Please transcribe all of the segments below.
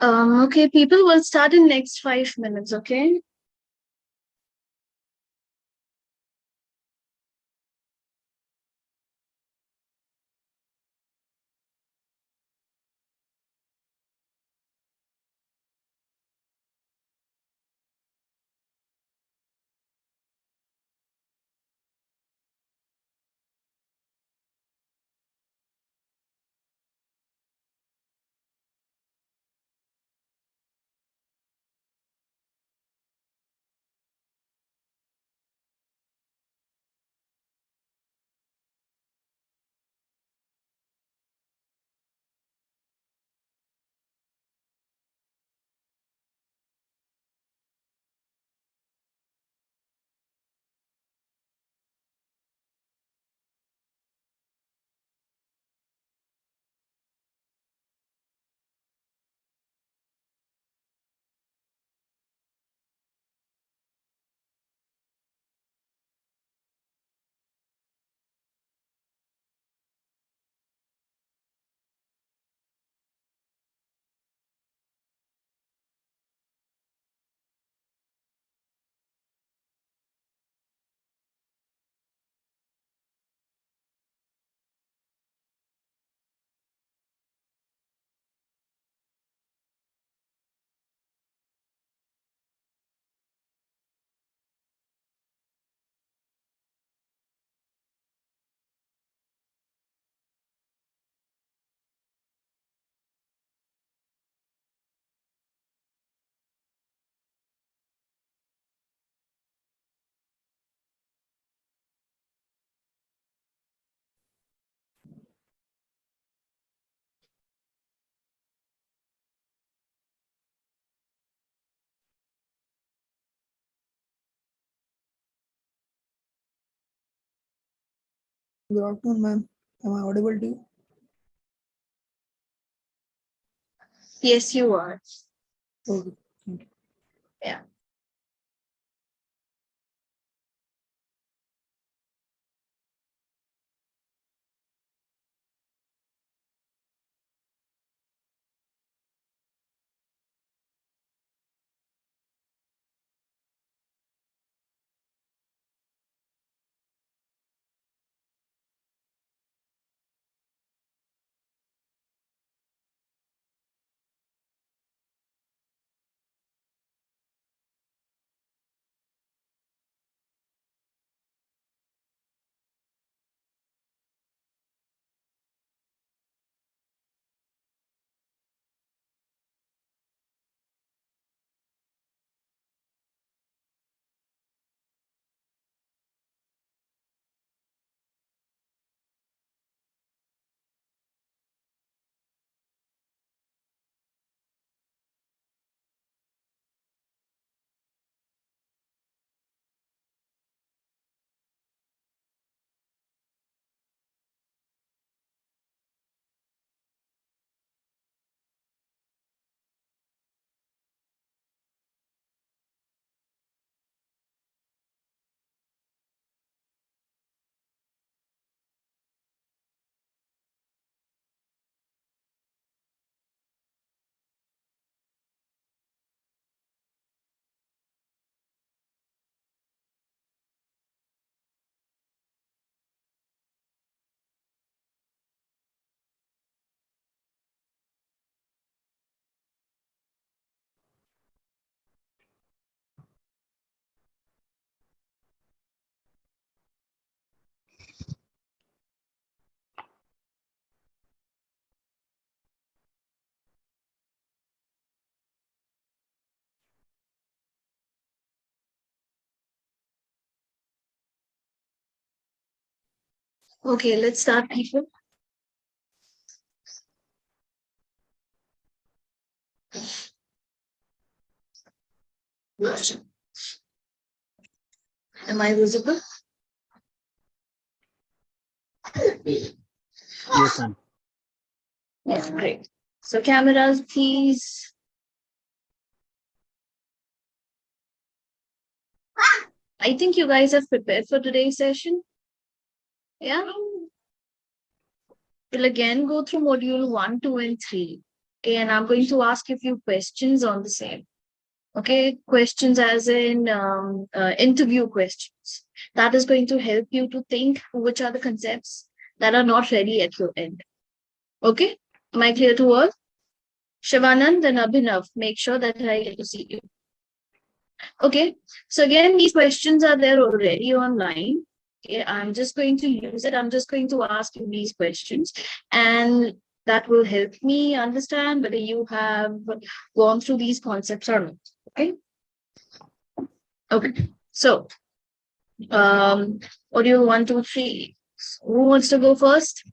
Okay, people will start in next 5 minutes, okay? Good afternoon, ma'am. Am I audible to you? Yes, you are. Okay, thank you. Yeah. Okay, let's start, people. Am I visible? Yes, ma'am. Yeah, great. So cameras, please. I think you guys have prepared for today's session. Yeah. We'll again go through module 1, 2, and 3. Okay, and I'm going to ask you a few questions on the same. Okay, questions as in interview questions. That is going to help you to think which are the concepts that are not ready at your end. Okay, am I clear to all? Shivanand and Abhinav, make sure that I get to see you. Okay, so again, these questions are there already online. Okay, I'm just going to use it. I'm just going to ask you these questions, and that will help me understand whether you have gone through these concepts or not. Okay. Okay. So, module 1, 2, 3. Who wants to go first?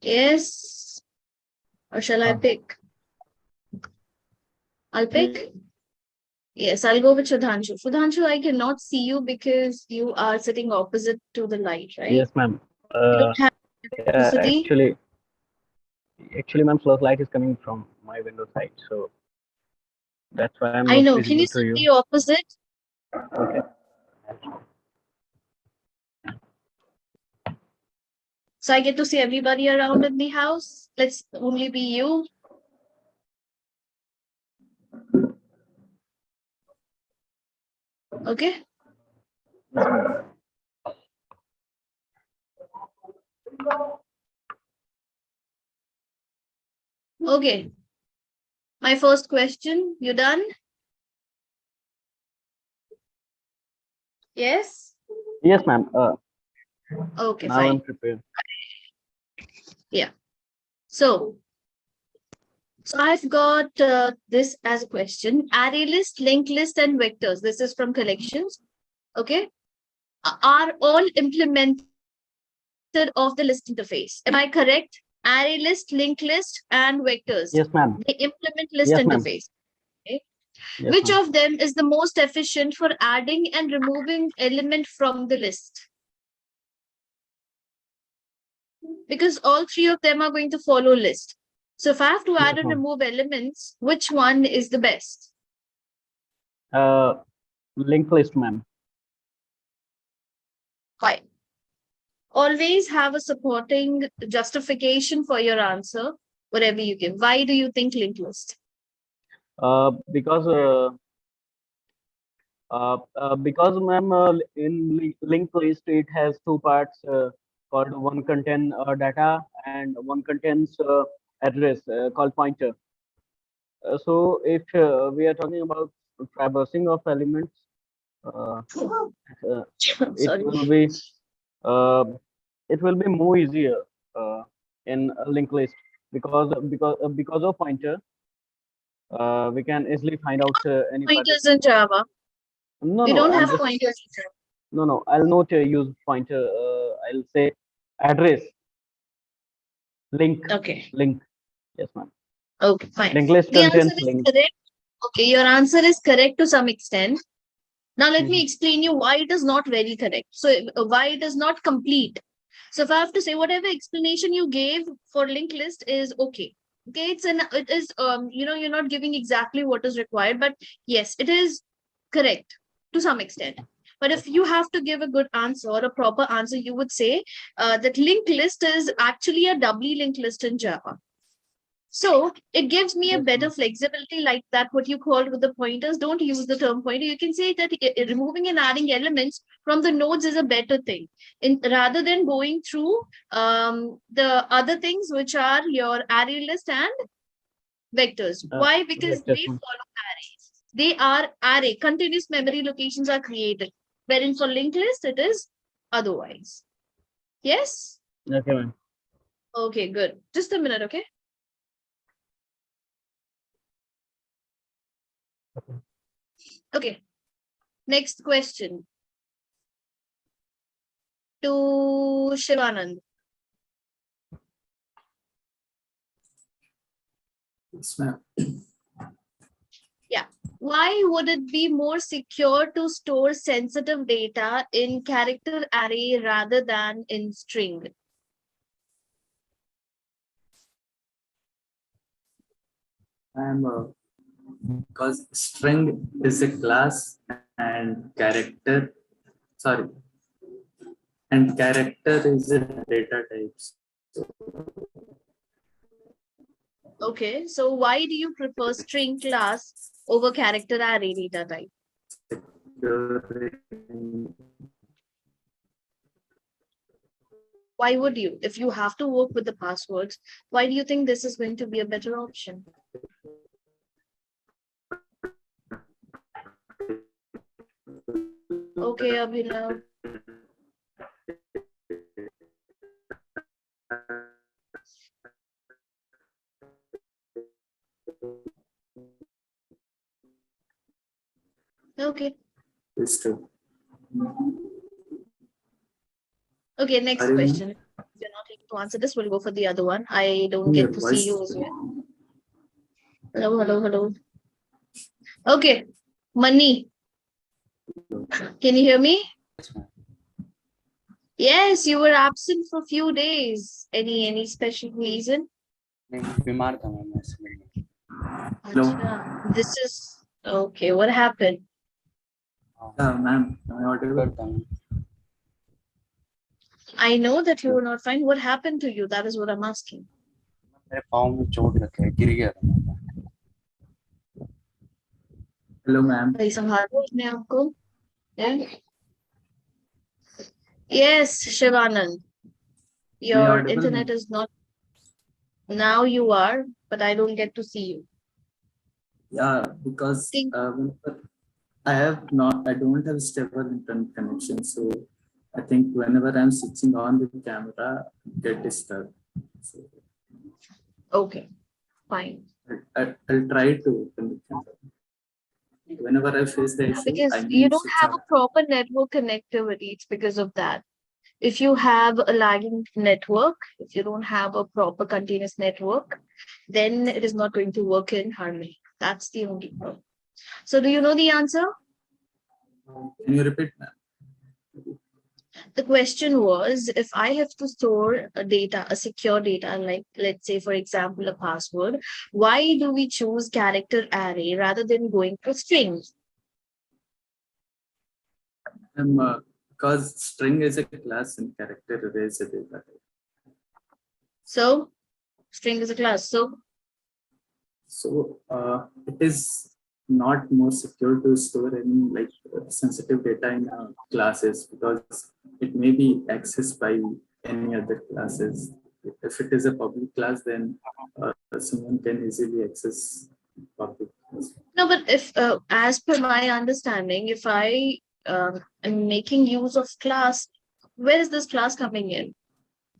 Yes. Or shall I pick? I'll pick. Yes, I'll go with Shudhanshu. Shudhanshu, I cannot see you because you are sitting opposite to the light, right? Yes, ma'am. You don't have electricity. Actually, ma'am, flow light is coming from my window side, so that's why I'm I not know. Can you visible to sit you. the opposite? Okay. So I get to see everybody around in the house. Let's only be you. Okay. Okay. My first question. You done? Yes? Yes, ma'am. Okay, Now I'm fine. prepared. Yeah. So I've got this as a question. Array list, linked list, and vectors. This is from collections. Okay. Are all implemented of the list interface. Am I correct? Array list, linked list, and vectors. Yes, ma'am. They implement list Yes, ma'am. interface. Okay. Yes, Which ma'am. of them is the most efficient for adding and removing element from the list? Because all three of them are going to follow list. So if I have to add Yes, and ma'am. remove elements, which one is the best? Linked list, ma'am. Fine. Always have a supporting justification for your answer, whatever you give. Why do you think linked list? Because ma'am, in linked list it has two parts called one contain data and one contains address called pointer. So if we are talking about traversing of elements, uh, it Sorry. will be uh, it will be more easier in a linked list because of pointer. We can easily find out any Pointers particular. in Java. No, We no, don't I'm have just pointers in Java. no. I'll not use pointer. I'll say address link. Okay. Link. Yes, ma'am. Okay, fine. Linked list The answer contains is link. correct. Okay, your answer is correct to some extent. Now let me Mhm. explain you why it is not very correct. So why it is not complete. So if I have to say whatever explanation you gave for linked list is okay. Okay, it is you're not giving exactly what is required, but yes, it is correct to some extent. But if you have to give a good answer or a proper answer, you would say that linked list is actually a doubly linked list in Java. So it gives me a Yes, better ma'am. flexibility, like that what you called with the pointers. Don't use the term pointer. You can say that removing and adding elements from the nodes is a better thing, rather than going through the other things which are your array list and vectors. Why? Because Yes, they ma'am. follow arrays. They are array. Continuous memory locations are created. Wherein for linked list, it is otherwise. Yes? Okay, ma'am. Okay, good. Just a minute, okay? Okay. Next question. to Shivanand. Yes, ma'am. Yeah. Why would it be more secure to store sensitive data in character array rather than in string? Because string is a class and character, sorry, and character is a data type. Okay, so why do you prefer string class over character array data type? Why would you? If you have to work with the passwords, why do you think this is going to be a better option? Okay, Abhinav. Okay. It's true. Okay, next Are you- question. If you're not able to answer this, we'll go for the other one. I don't Your get to see voice- you as well. Hello, hello, hello. Okay, Money. Can you hear me? Yes, you were absent for a few days. Any special reason? बीमार था मैं ऐसे में। No. Acha, this is okay. What happened? Ma'am, am I audible? करता हूँ। I know that you were not fine. What happened to you? That is what I'm asking. मेरे पाँव में चोट लग गया, गिर गया था मैं। Hello, ma'am. भाई संभालो अपने आप को. Yeah. Yes, Shivanand. Your audible, internet ma'am? is not. Now you are, but I don't get to see you. Yeah, because Think- I don't have stable internet connection, so I think whenever I'm switching on the camera, I get disturbed. So Okay, fine. I'll try to open the camera. Whenever I face the issue, Because I you may don't switch have on. a proper network connectivity. It's because of that. If you have a lagging network, if you don't have a proper continuous network, then it is not going to work in harmony. That's the only problem. So do you know the answer? Can you repeat, ma'am? The question was, if I have to store a data, a secure data, like let's say, for example, a password, why do we choose character array rather than going for strings? Because string is a class and character array is a data type. So string is a class. So it is not more secure to store any sensitive data in classes because it may be accessed by any other classes. If it is a public class, then someone can easily access public class. No, but if, as per my understanding, if I am making use of class, where is this class coming in?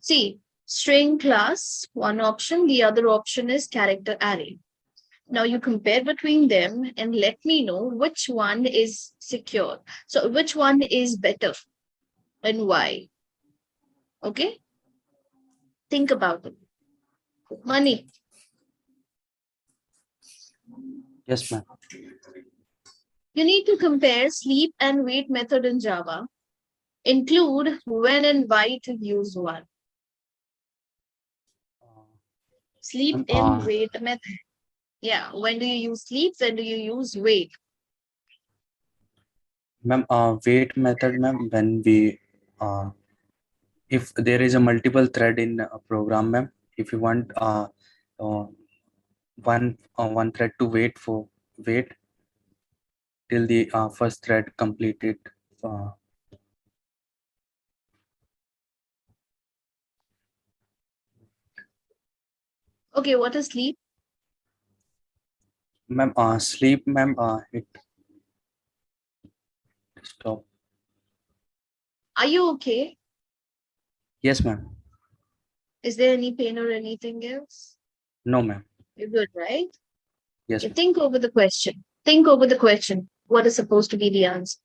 See, string class, one option, the other option is character array. Now you compare between them and let me know which one is secure. So which one is better and why? Okay? Think about it. Money. Yes, ma'am. You need to compare sleep and wait method in Java. Include when and why to use one. Sleep and wait method. Yeah. When do you use sleep? When do you use wait? Ma'am, wait method, ma'am, when we if there is a multiple thread in a program, ma'am, if you want one thread to wait till the first thread completed. Okay, what is sleep? Ma'am, sleep, ma'am, it stop. Are you okay? Yes, ma'am. Is there any pain or anything else? No, ma'am. You're good, right? Yes, Okay, ma'am. think over the question. Think over the question. What is supposed to be the answer?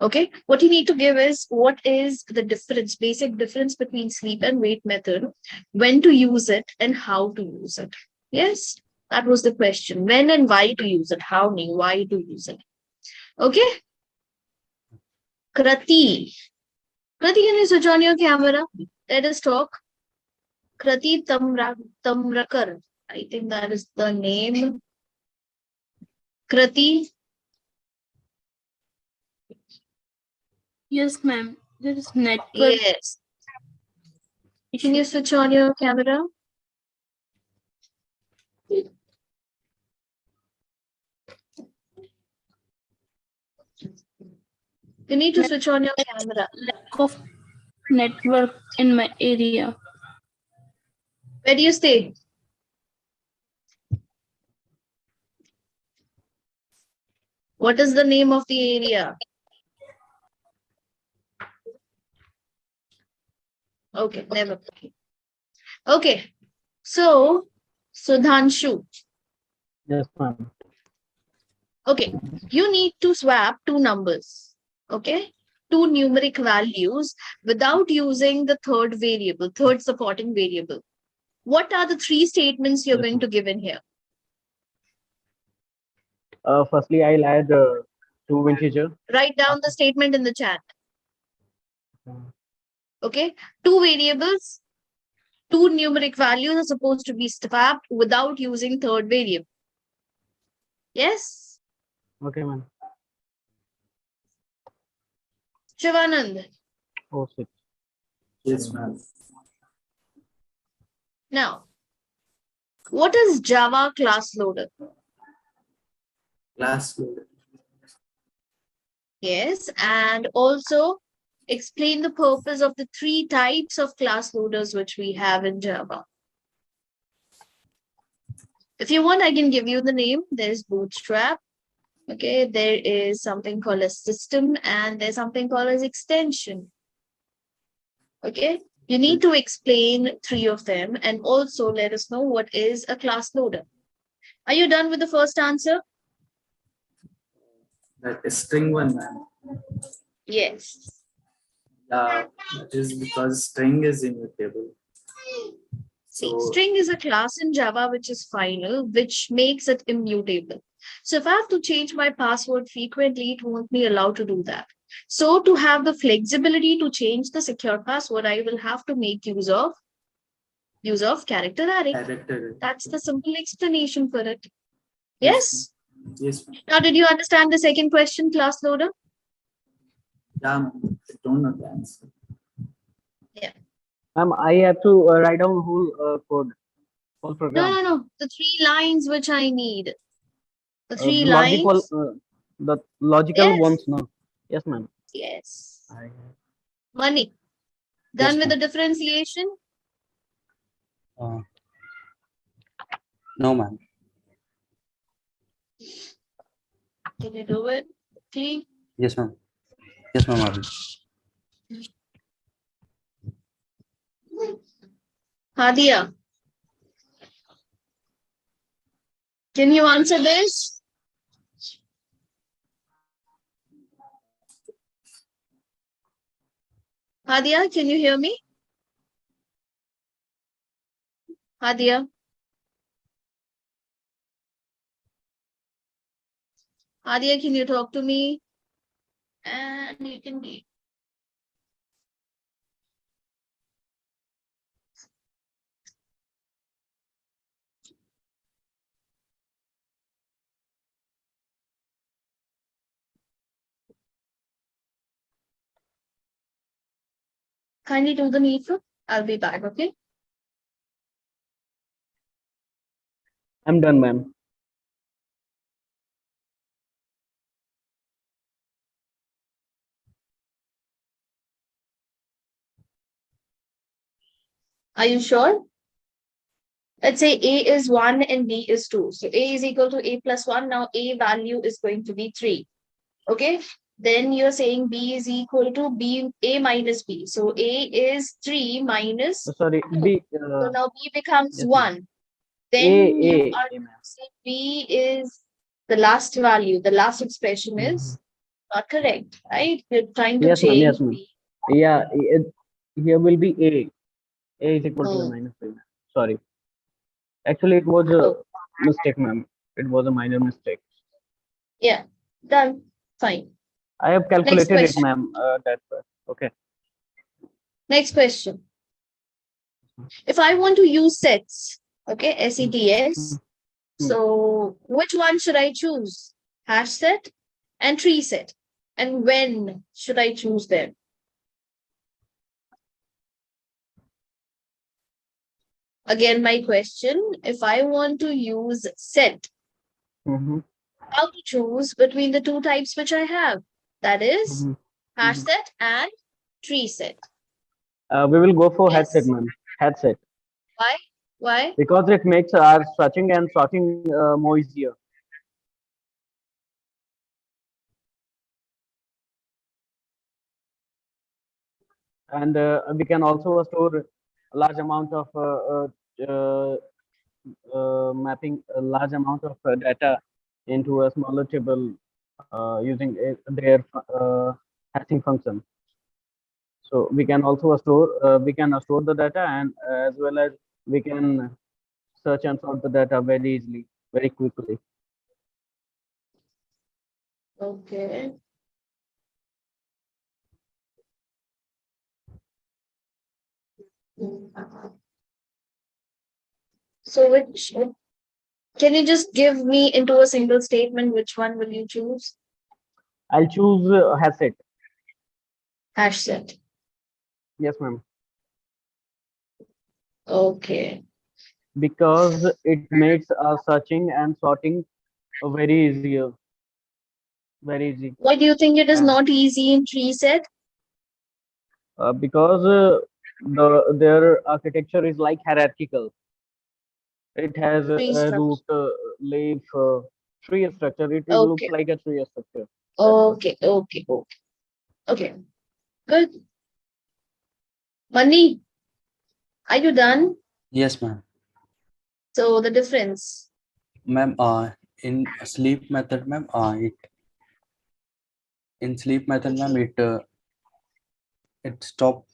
Okay, what you need to give is what is the difference, basic difference between sleep and wait method, when to use it and how to use it. Yes, that was the question. When and why to use it, how and why to use it. Okay, Krati. Krati, can you switch on your camera? Let us talk. Krati Tamrakar. I think that is the name. Krati. Yes, ma'am. There is network. Yes. Can you switch on your camera? You need to switch on your camera. Lack of network in my area. Where do you stay? What is the name of the area? Okay, never. Okay, so Sudhanshu. Yes, ma'am. Okay, you need to swap two numbers. Okay, two numeric values without using the third variable, third supporting variable. What are the three statements you're Yes, going to give in here? Firstly, I'll add two integer. Write down the statement in the chat. Okay, two variables, two numeric values are supposed to be swapped without using third variable. Yes? Okay, ma'am. Shivanand. Oh, 6. Yes, ma'am. Now, what is Java class loader? Class loader. Yes, and also explain the purpose of the three types of class loaders which we have in Java. If you want, I can give you the name. There's Bootstrap. Okay, there is something called a system, and there's something called as extension. Okay, you need to explain three of them and also let us know what is a class loader. Are you done with the first answer? That is string one, ma'am. Yes. That is because string is immutable. See, So string is a class in Java which is final, which makes it immutable. So if I have to change my password frequently, it won't be allowed to do that. So to have the flexibility to change the secure password, I will have to make use of character array. character. That's the simple explanation for it. Yes, Yes? Yes, ma'am. Now, did you understand the second question, class loader? Yeah, ma'am. I don't know the answer. Ma'am, I have to write down whole code, whole program. No. The three lines which I need. The The three logical, lines. the logical Yes. ones, no. Yes, ma'am. Yes. I- Money. Done Yes, with the ma'am. differentiation? No, ma'am. Can you do it? Please. Yes, ma'am. Yes, ma'am. I will. Hadia. Can you answer this? Hadia, can you hear me? Hadia. Hadia, can you talk to me? And you can be. Kindly do the needful. I'll be back, okay? I'm done, ma'am. Are you sure? Let's say A is 1 and B is 2. So A is equal to A plus 1. Now A value is going to be 3. Okay. Then you're saying B is equal to A minus B. So A is 3 minus. Sorry, B. So now B becomes Yes, 1. Then you are ma'am. saying B is the last value. The last expression is Not correct, right? You're trying to Yes, ma'am. change Yes, ma'am. B. Yeah, here will be A. A is equal to A Oh, minus B. Sorry. Actually, it was a oh, mistake, ma'am. It was a minor mistake. yeah, done. Fine. I have Next calculated it, question. ma'am. That's okay. Next question. If I want to use sets, okay, SETs, so which one should I choose? Hash set and tree set. And when should I choose them? Again, my question, if I want to use set, Mm-hmm. how to choose between the two types which I have? That is Mm-hmm. hash set and tree set. We will go for Yes. headset, ma'am. Headset. Why? Why? Because it makes our searching and sorting more easier. And we can also store a large amount of mapping a large amount of data into a smaller table using their hashing function. So we can also store the data, and as well as we can search and sort the data very easily, very quickly. Okay. So which can you just give me into a single statement which one will you choose? I'll choose headset. Hash set. Yes, ma'am. Okay. Because it makes searching and sorting very easier, very easy. Why do you think it is And not easy in tree set? because their architecture is like hierarchical. It has Tree a structure. root, leaf, tree structure. It looks Okay. like a tree structure. Okay. Okay. Okay. Okay. Good. Money, are you done? Yes, ma'am. So the difference. Ma'am, in sleep method, ma'am, in sleep method, ma'am, it stop.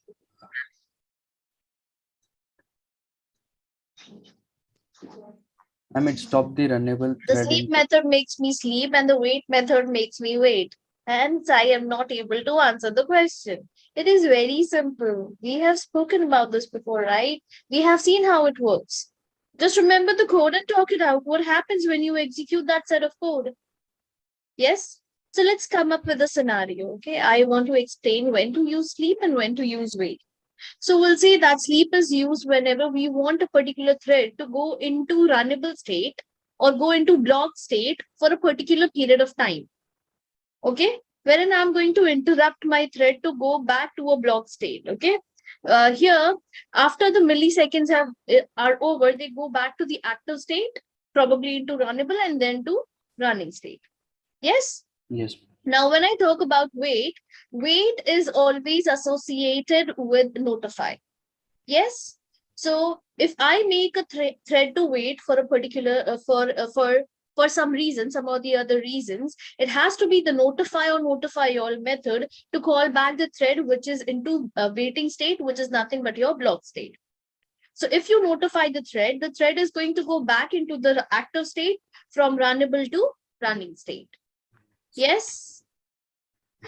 Ma'am, it stop the runnable The thread sleep in. method makes me sleep and the wait method makes me wait. Hence, I am not able to answer the question. It is very simple. We have spoken about this before, right? We have seen how it works. Just remember the code and talk it out. What happens when you execute that set of code? Yes? So let's come up with a scenario. Okay. I want to explain when to use sleep and when to use wait. So we'll say that sleep is used whenever we want a particular thread to go into runnable state or go into block state for a particular period of time. Okay. Wherein I'm going to interrupt my thread to go back to a block state. Okay. Here, after the milliseconds are over, they go back to the active state, probably into runnable and then to running state. Yes. Yes. Now, when I talk about wait, wait is always associated with notify. Yes. So if I make a thread to wait for a particular for some reason, some or the other reasons, it has to be the notify or notify all method to call back the thread which is into a waiting state, which is nothing but your block state. So if you notify the thread is going to go back into the active state from runnable to running state. Yes.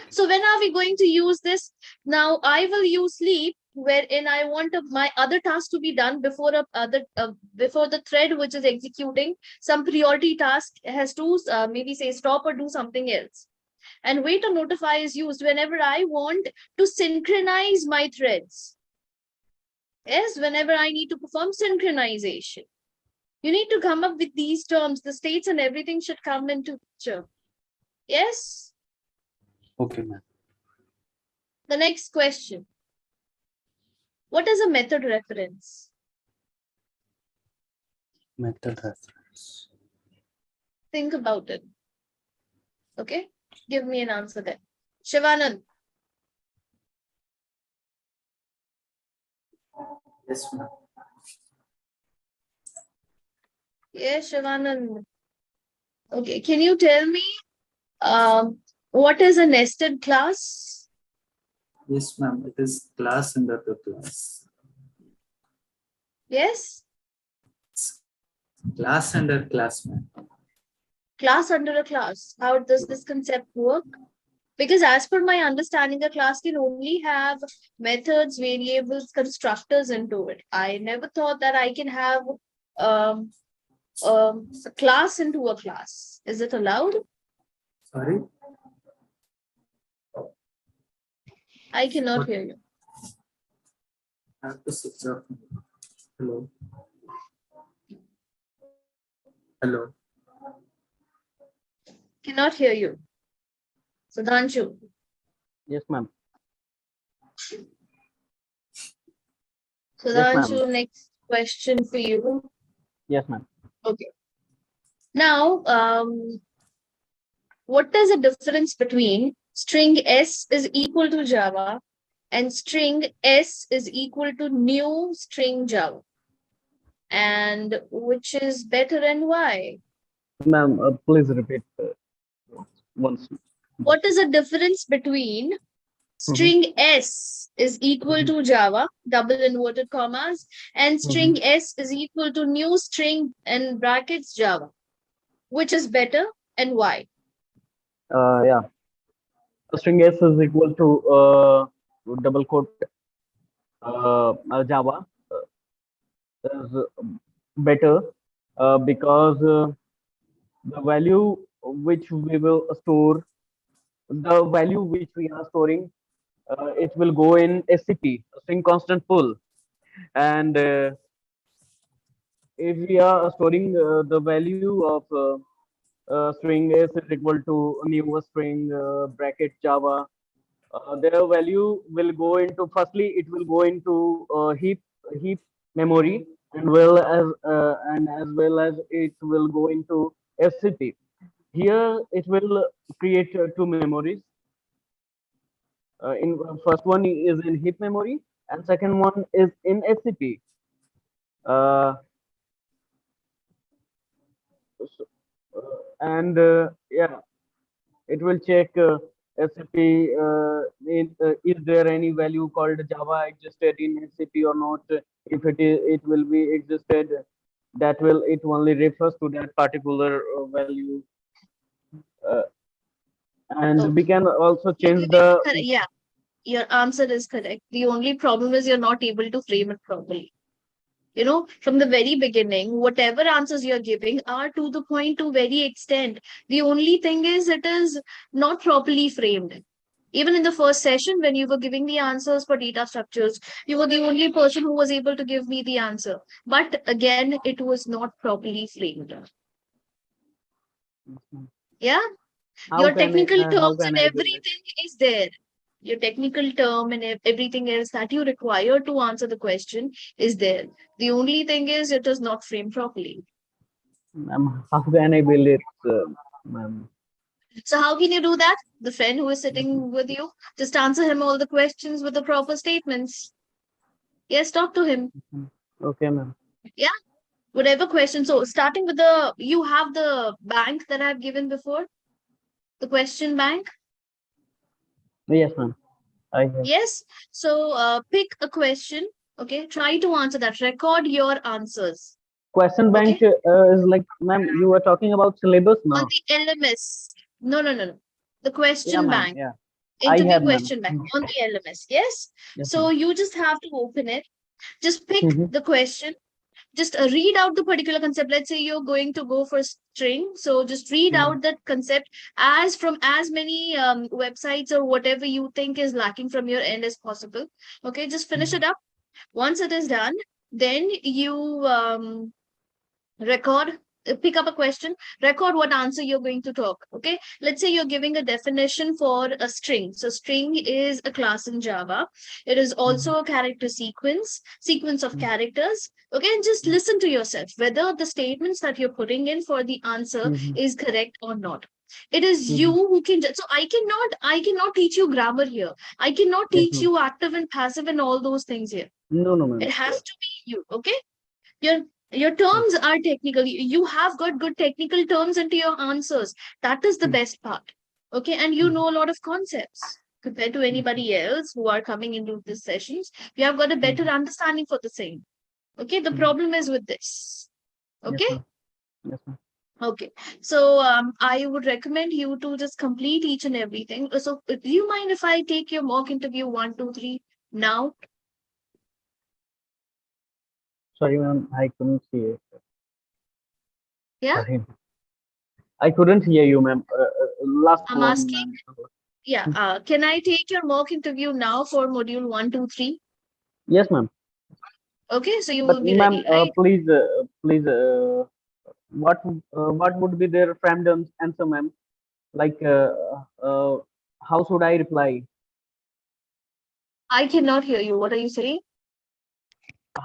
So when are we going to use this? Now I will use sleep, wherein I want my other task to be done before before the thread which is executing some priority task has to maybe say stop or do something else. And wait or notify is used whenever I want to synchronize my threads. Yes, whenever I need to perform synchronization. You need to come up with these terms. The states and everything should come into picture. Yes. Okay, ma'am. The next question. What is a method reference? Method reference. Think about it. Okay. Give me an answer then. Shivanand. Yes, ma'am. Yes, Shivanand. Okay. Can you tell me What is a nested class? Yes, ma'am. It is class under the class. Yes? Class under class, ma'am. Class under a class. How does this concept work? Because as per my understanding, a class can only have methods, variables, constructors into it. I never thought that I can have um, a class into a class. Is it allowed? Sorry? I cannot What? hear you. I have to switch off. Hello. Hello. Cannot hear you. Sudhanshu. Yes, ma'am. Sudhanshu, next question for you. Yes, ma'am. Okay. Now, what is the difference between string S is equal to Java and string S is equal to new string Java? And which is better and why? Ma'am, please repeat once. What is the difference between string S is equal to Java, double inverted commas, and string S is equal to new string in brackets Java? Which is better and why? Yeah. String S is equal to double quote Java is better because the value which we will store, the value which we are storing, it will go in SCP, string constant pool. And if we are storing the value of string S is equal to new string bracket Java, their value will go into, firstly it will go into heap memory, and as well as it will go into SCP. Here it will create two memories. In first one is in heap memory, and second one is in SCP. Uh, so, and yeah, it will check SCP. Is there any value called Java existed in SCP or not? If it is, it will be existed. That will, it only refers to that particular value, uh, and we Okay. can also change the. Yeah, your answer is correct. The only problem is you're not able to frame it properly. You know, from the very beginning, whatever answers you're giving are to the point to very extent. The only thing is it is not properly framed. Even in the first session, when you were giving the answers for data structures, you were the only person who was able to give me the answer. But again, it was not properly framed. Yeah. Your technical How terms can and I build it? everything is there. Your technical term and everything else that you require to answer the question is there. The only thing is it is not framed properly. How can I build it, ma'am? So how can you do that? The friend who is sitting with you, just answer him all the questions with the proper statements. Yes, talk to him. Okay, ma'am. Yeah, whatever question. So starting with the, you have the bank that I've given before, the question bank. Yes, ma'am. I have. Yes. So pick a question. Okay. Try to answer that. Record your answers. Question bank Okay. is like, ma'am, you were talking about syllabus On now. the LMS. No, no, no, no. The Yeah, question ma'am. bank. Yeah, I Interview have, ma'am. question bank on the LMS. Yes. Yes, So ma'am. you just have to open it. Just pick the question. Just read out the particular concept. Let's say you're going to go for string. So just read out that concept as from as many websites or whatever you think is lacking from your end as possible. Okay. Just finish it up. Once it is done, then you record, pick up a question, record what answer you're going to talk. Okay, let's say you're giving a definition for a string. So string is a class in Java. It is also a character sequence of characters. Okay, and just listen to yourself whether the statements that you're putting in for the answer is correct or not. It is you who can so I cannot teach you grammar here. I cannot Yes, teach ma'am. you active and passive and all those things here. No, no, ma'am. It has to be you. Okay, your terms are technical. You have got good technical terms into your answers. That is the best part. Okay, and you know a lot of concepts compared to anybody else who are coming into these sessions. You have got a better understanding for the same. Okay, the problem is with this. Yes, Okay. ma'am. Yes, ma'am. Okay, so I would recommend you to just complete each and everything. So, do you mind if I take your mock interview 1, 2, 3 now? Sorry, ma'am, I couldn't see it. Yeah, Sorry. I couldn't hear you, ma'am. Last I'm one, asking. ma'am. Yeah, can I take your mock interview now for module 1, 2, 3? Yes, ma'am. Okay, so you But will be ma'am, ready, right? please, what would be their friend's answer, ma'am? Like, how should I reply? I cannot hear you. What are you saying?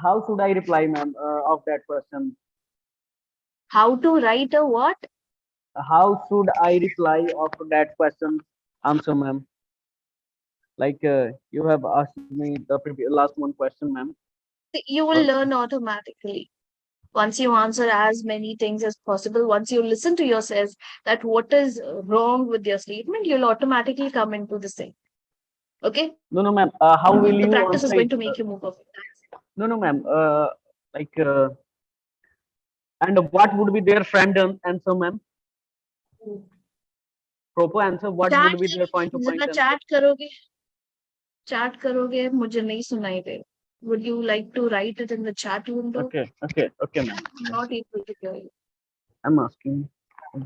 How should I reply, ma'am, of that question? How to write a what? How should I reply of that question answer, ma'am? Like, you have asked me the last one question, ma'am. You will learn automatically. Once you answer as many things as possible, once you listen to yourself that what is wrong with your statement, you'll automatically come into the same. Okay? No, ma'am. How will The you practice is answer going it? to make you more perfect. No, ma'am. Like, and what would be their friend answer, ma'am? Proper answer. What chat would be their point to point जरा answer? Chat करोगे मुझे नहीं सुनाई दे. Would you like to write it in the chat window? Okay, ma'am. I'm not able to hear you. I'm asking,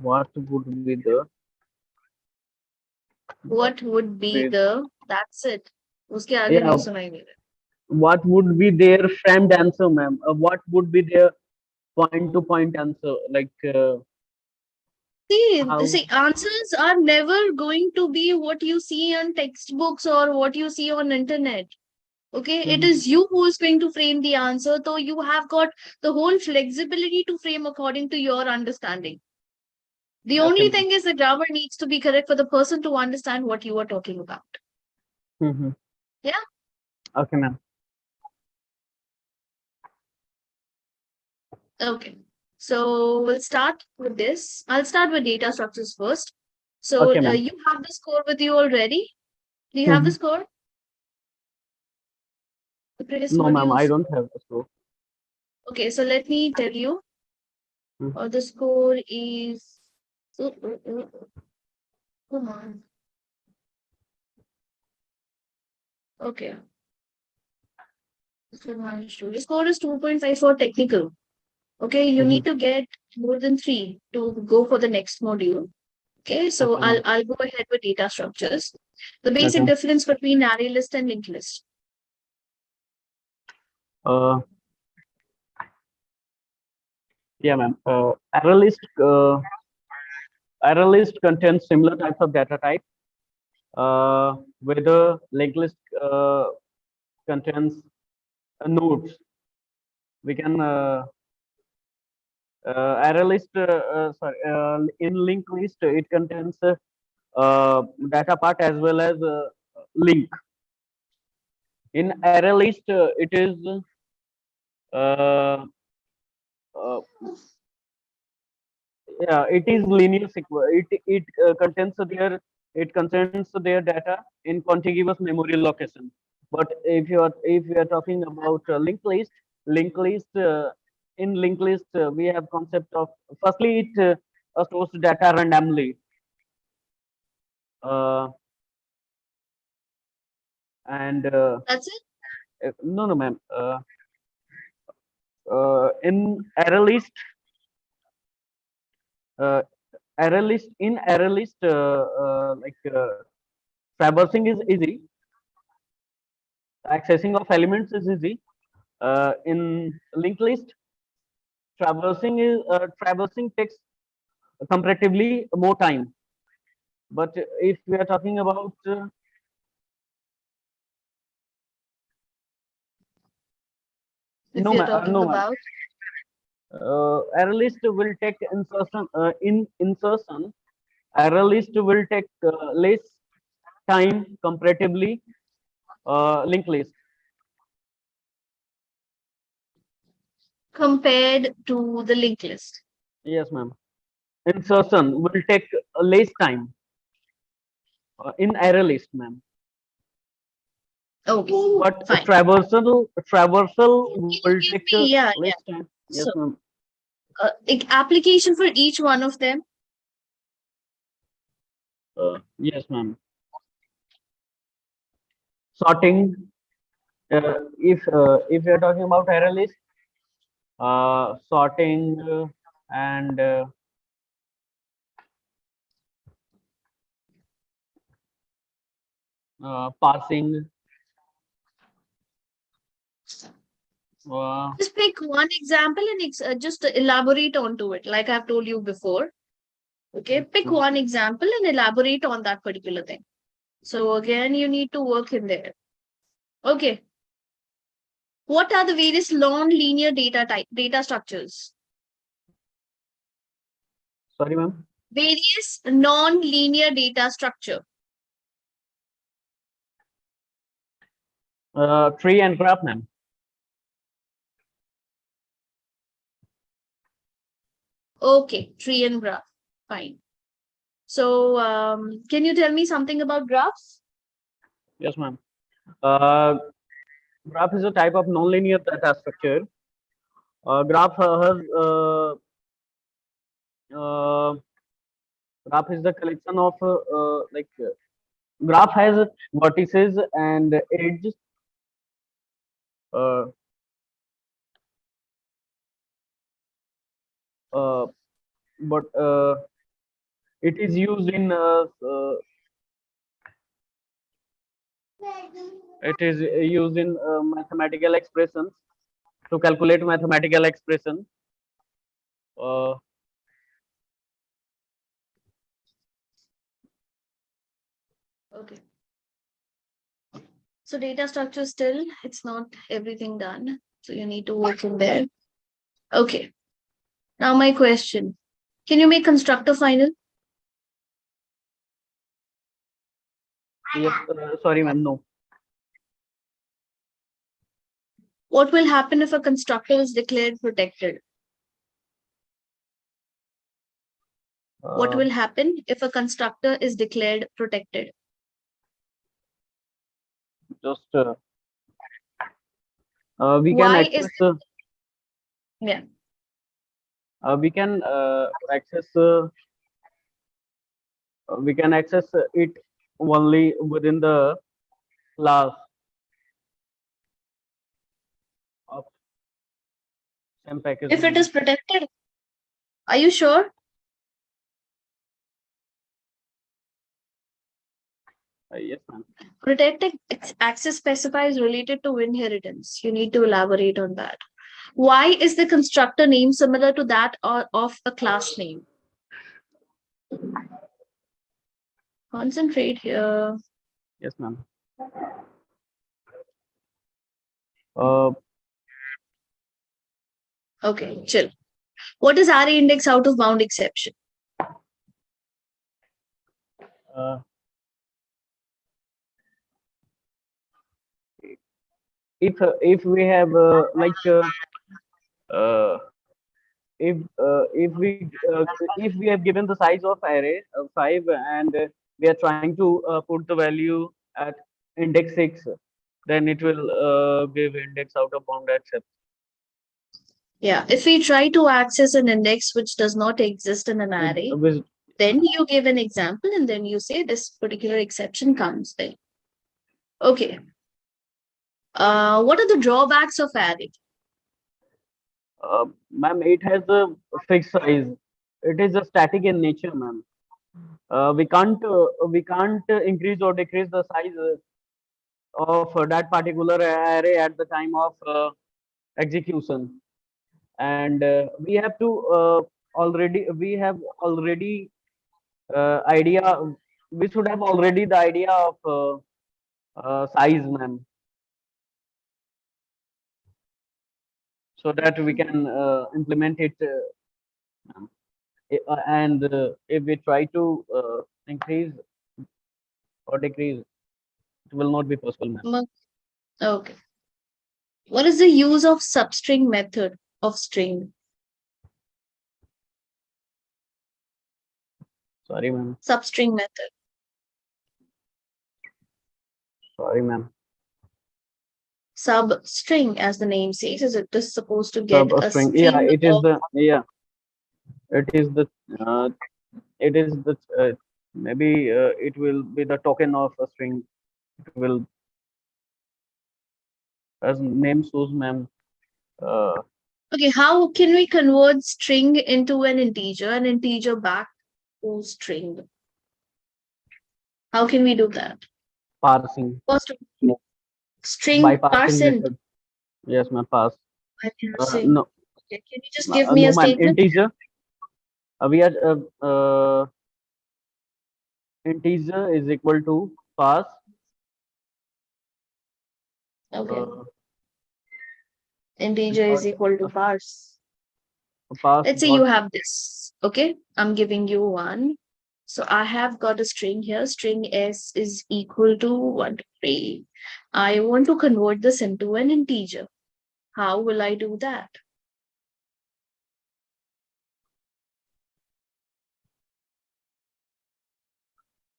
what would be the What would be with the? That's it. उसके आगे yeah? नहीं सुनाई दे रहा. What would be their friend answer, ma'am? What would be their point to point answer? Like, how? See, answers are never going to be what you see on textbooks or what you see on internet. Okay, it is you who is going to frame the answer. So you have got the whole flexibility to frame according to your understanding. The Okay, only ma'am. thing is the grammar needs to be correct for the person to understand what you are talking about. Mm-hmm. Yeah. Okay, ma'am. Okay. So we'll start with this. I'll start with data structures first. So Okay, ma'am. you have the score with you already. Do you have the Mhm. score? The previous No, ma'am. I modules. don't have a score. Okay, so let me tell you. Mhm. The score is. Come on. Okay. The score is 2.5 for technical. Okay, you need to get more than 3 to go for the next module. Okay, so Okay, ma'am. I'll go ahead with data structures. The basic Okay. difference between array list and linked list. Uh, yeah, ma'am. Array list contains similar types of data type. Whether linked list contains nodes, we can array list. Sorry, in linked list it contains data part as well as link. In array list, it is uh, uh, yeah, it is linear sequence. It contains their data in contiguous memory location. But if you are talking about linked list in linked list we have concept of firstly it stores data randomly. Uh, and That's it. no, ma'am. In uh, array list like traversing is easy, accessing of elements is easy. In linked list, traversing takes comparatively more time. But if we are talking about If no, you're ma'am, talking no, ma'am. about. Array list will take insertion in insertion. Array list will take less time comparatively linked list. Compared to the linked list. Yes, ma'am. Insertion will take less time. In array list, ma'am. Okay, But fine. traversal will Give take me, yeah, yeah. less time. Yes, So, ma'am. application for each one of them. Yes, ma'am. Sorting. If you're talking about array list, sorting and parsing. Just pick one example and just elaborate onto it, like I've told you before. Okay, pick one example and elaborate on that particular thing. So again, you need to work in there. Okay. What are the various non-linear data structures? Sorry, ma'am. Various non-linear data structure. Tree and graph, ma'am. Okay, tree and graph. Fine. So can you tell me something about graphs? Yes, ma'am. Graph is a type of nonlinear data structure. Graph graph is the collection of graph has vertices and edges. Uh, but it is used in mathematical expressions to calculate mathematical expression. Okay. So data structure still, it's not everything done. So you need to work in there. Okay. Now my question. Can you make constructor final? Yes, sorry, ma'am, no. What will happen if a constructor is declared protected? What will happen if a constructor is declared protected? Just we can Why access. is yeah. We can access. We can access it only within the class of same package. If it is protected, are you sure? Yes, ma'am. Protected access specifies related to inheritance. You need to elaborate on that. Why is the constructor name similar to that of a class name? Concentrate here. Yes, ma'am. Okay, chill. What is array index out of bound exception? If we have if we have given the size of array 5 and we are trying to put the value at index 6, then it will give index out of bound exception. Yeah, if we try to access an index which does not exist in an array, then you give an example and then you say this particular exception comes there. Okay. What are the drawbacks of array? Ma'am, it has a fixed size. It is a static in nature, ma'am. We can't increase or decrease the size of that particular array at the time of execution, and we have already idea. We should have already the idea of size, ma'am, so that we can implement it. And if we try to increase or decrease, it will not be possible, ma'am. Okay. What is the use of substring method of string? Sorry, ma'am. Substring method. Sorry, ma'am. Substring, as the name says, is it is supposed to get a Substring. string Yeah, it is of the It is the it is the maybe it will be the token of a string. It will, as name shows, ma'am. Okay, how can we convert string into an integer back to string? How can we do that? Parsing. First, By string parsing parsing. method. Yes, ma'am. Parse. By parsing. No, Okay, can you just give me no, a ma'am. statement? We are integer is equal to parse. Okay, Uh, integer is equal to parse. parse Let's say dot you have this. Okay, I'm giving you one. So I have got a string here. String s is equal to 1 to 3. I want to convert this into an integer. How will I do that?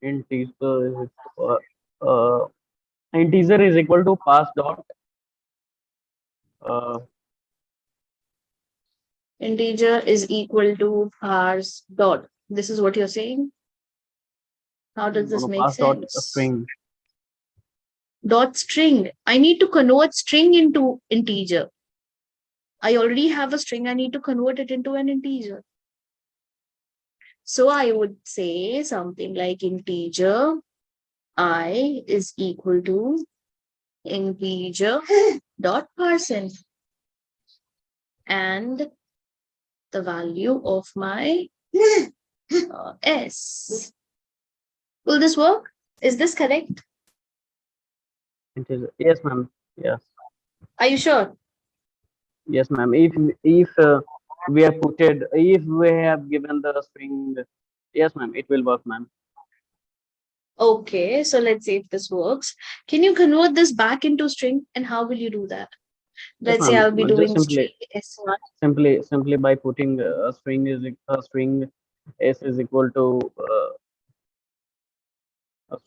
integer is uh, integer is equal to parse dot Integer is equal to parse dot. This is what you're saying? How does this make parse dot sense? string. Dot string. I need to convert string into integer. I already have a string. I need to convert it into an integer. So I would say something like integer I is equal to integer dot parseInt, and the value of my s. Will this work? Is this correct? Integer. Yes, ma'am. Yes. Are you sure? Yes, ma'am. If we have if we have given the string, yes, ma'am, it will work, ma'am. Okay, so let's see if this works. Can you convert this back into string, and how will you do that? Yes, Let's say I'll be ma'am. Just doing string s1. simply by putting a string s is equal to a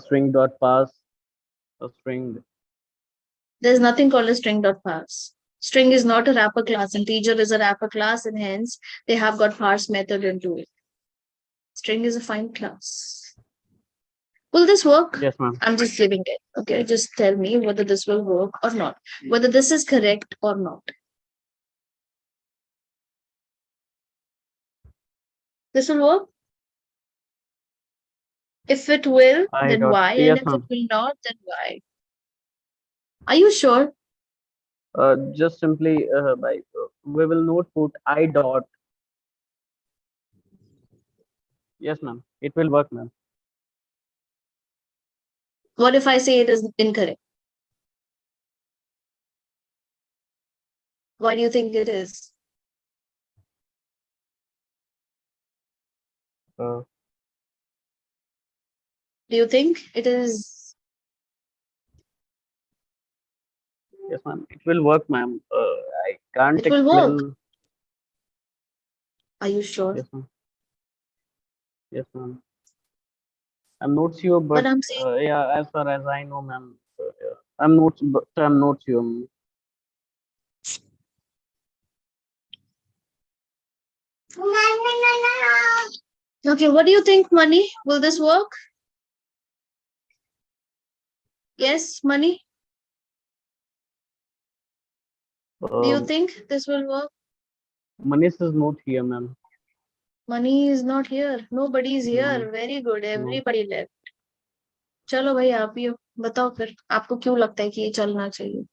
string dot parse a string. There's nothing called a string dot parse. String is not a wrapper class. Integer is a wrapper class, and hence they have got parse method into it. String is a fine class. Will this work? Yes, ma'am. I'm just giving it. Okay, just tell me whether this will work or not. Whether this is correct or not. This will work? If it will, then why? And Yes, if it ma'am. will not, then why? Are you sure? Just simply by we will not put I dot. Yes, ma'am. It will work, ma'am. What if I say it is incorrect? Why do you think it is? Uh, Do you think it is? yes, ma'am. It will work, ma'am. I can't It will work. explain. Are you sure? Yes, ma'am. Yes, ma'am. I'm not sure, But but I'm saying yeah, as far as I know, ma'am, yeah. I'm not sure. Ma'am. okay, what do you think, Money? Will this work? Yes, Money? Do you think this will work? Manish is not here, ma'am. Money is not here. Nobody is here. No, Very good. no. Everybody left. चलो भाई आप ही हो बताओ फिर आपको क्यों लगता है कि ये चलना चाहिए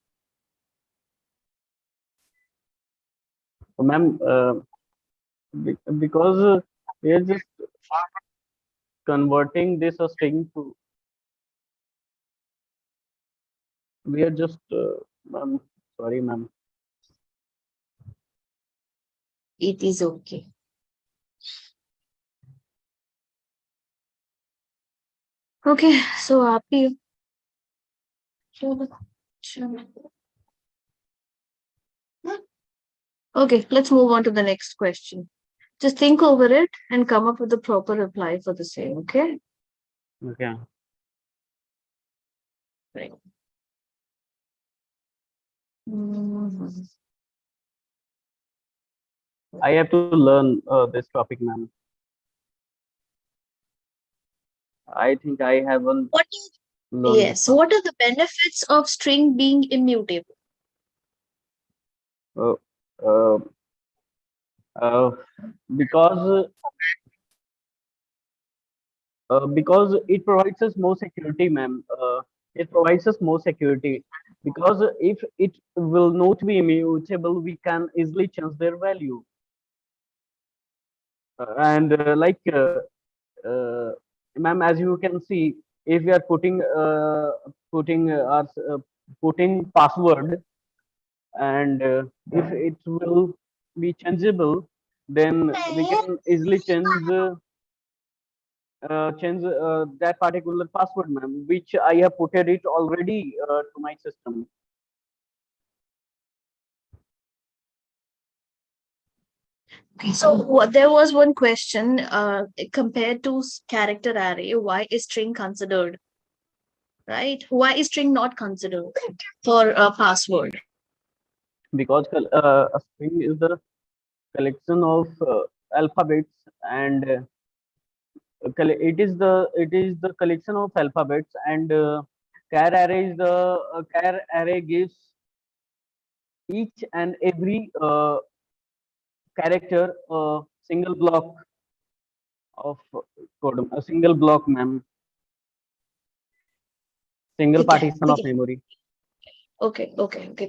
Ma'am, because we are just converting this a string to. We are just, ma'am. Sorry, ma'am. it is okay okay so आप ही हो चलो चलो okay let's move on to the next question just think over it and come up with the proper reply for the same okay Okay. Right. Mhm. I have to learn this topic, ma'am. I think I haven't What learned this yes, one. what are the benefits of string being immutable? Uh, uh, uh, because because it provides us more security, ma'am. It provides us more security because if it will not be immutable, we can easily change their value. And uh, ma'am, as you can see, if we are putting our putting password, and if it will be changeable, then we can easily change that particular password, ma'am, which I have put it already to my system. Okay, so there was one question compared to character array, why is string considered? Right? Why is string not considered for a password? Because a string is the collection of alphabets, and it is the collection of alphabets, and char array gives each and every character a single block of code, a single block, ma'am, single Okay, partition of memory. okay.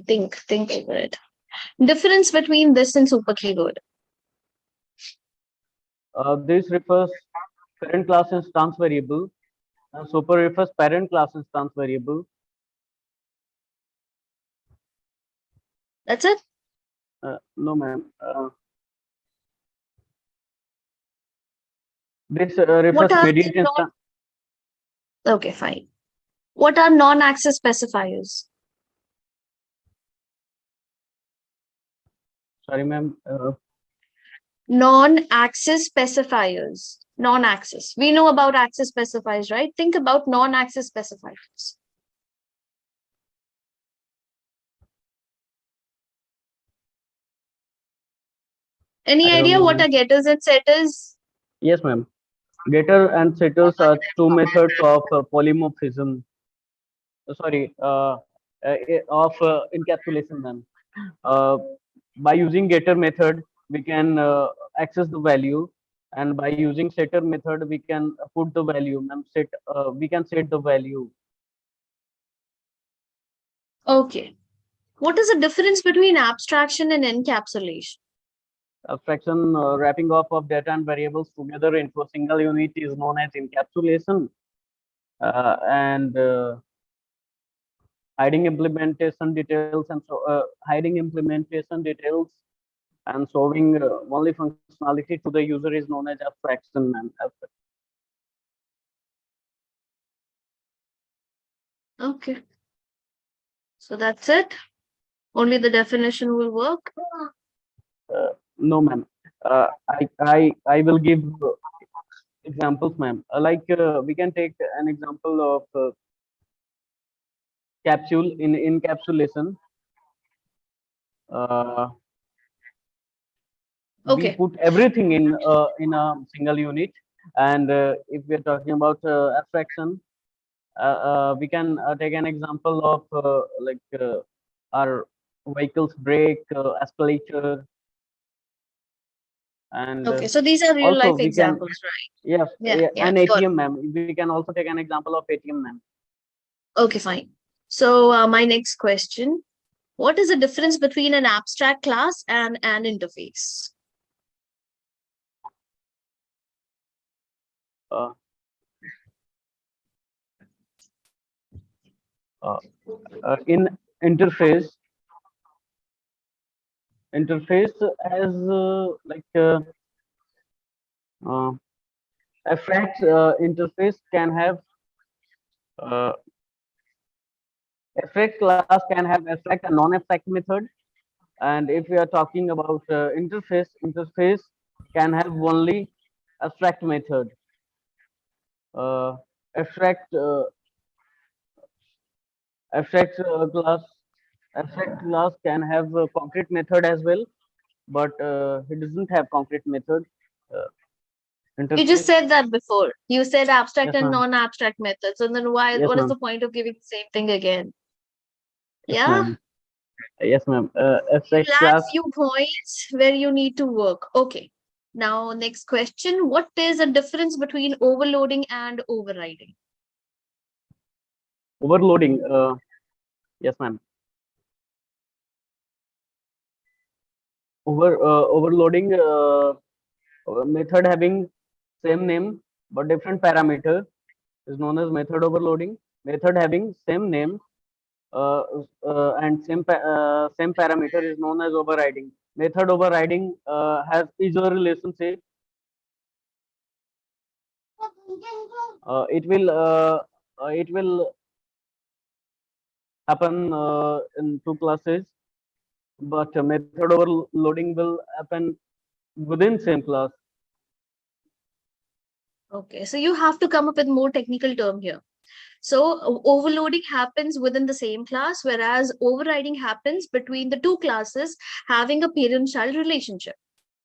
Think over it. Difference between this and super keyword. This refers parent class instance variable. Super refers parent class instance variable. That's it. No, ma'am. This What refers are the immediate instance. okay, fine. What are non-access specifiers? Sorry, ma'am. Non-access specifiers. Non-access. We know about access specifiers, right? Think about non-access specifiers. Any I don't idea know, what ma'am. are getters and setters? Yes, ma'am. Getter and setters are two methods of polymorphism. Sorry, of encapsulation, ma'am. Uh, by using getter method, we can access the value, and by using setter method, we can put the value, ma'am. We can set the value. Okay. What is the difference between abstraction and encapsulation? Abstraction, wrapping up of data and variables together into a single unit, is known as encapsulation. And hiding implementation details and showing only functionality to the user is known as abstraction, ma'am. Okay. So that's it. Only the definition will work. No, ma'am. I will give examples, ma'am. We can take an example of capsule in encapsulation. Uh, we Okay. put everything in a single unit, and if we are talking about abstraction, we can take an example of our vehicles brake, escalator, and Okay. So these are real also life we can, examples, right? yes, Yeah. an Got it. ATM, ma'am. We can also take an example of ATM, ma'am. Okay, fine. So my next question. What is the difference between an abstract class and an interface? Uh, uh, in interface has uh, abstract interface can have uh, abstract class can have abstract and non-abstract method. And if we are talking about interface can have only abstract method. Abstract abstract class can have a concrete method as well, but it doesn't have concrete method You just interface. said that before. You said abstract Yes, and ma'am. non-abstract methods. And then Yes, what is the ma'am. point of giving the same thing again? Yes, Yeah? ma'am. Yes, ma'am. You Abstract lack class. few points where you need to work. Okay. Now, next question. What is the difference between overloading and overriding? Overloading. Yes, ma'am. Overloading method having same name but different parameter is known as method overloading. Method having same name uh, and same parameter is known as overriding. Method overriding has user relationship. It will happen in two classes, but method overloading will happen within same class. Okay, so you have to come up with more technical term here. So overloading happens within the same class, whereas overriding happens between the two classes having a parent-child relationship.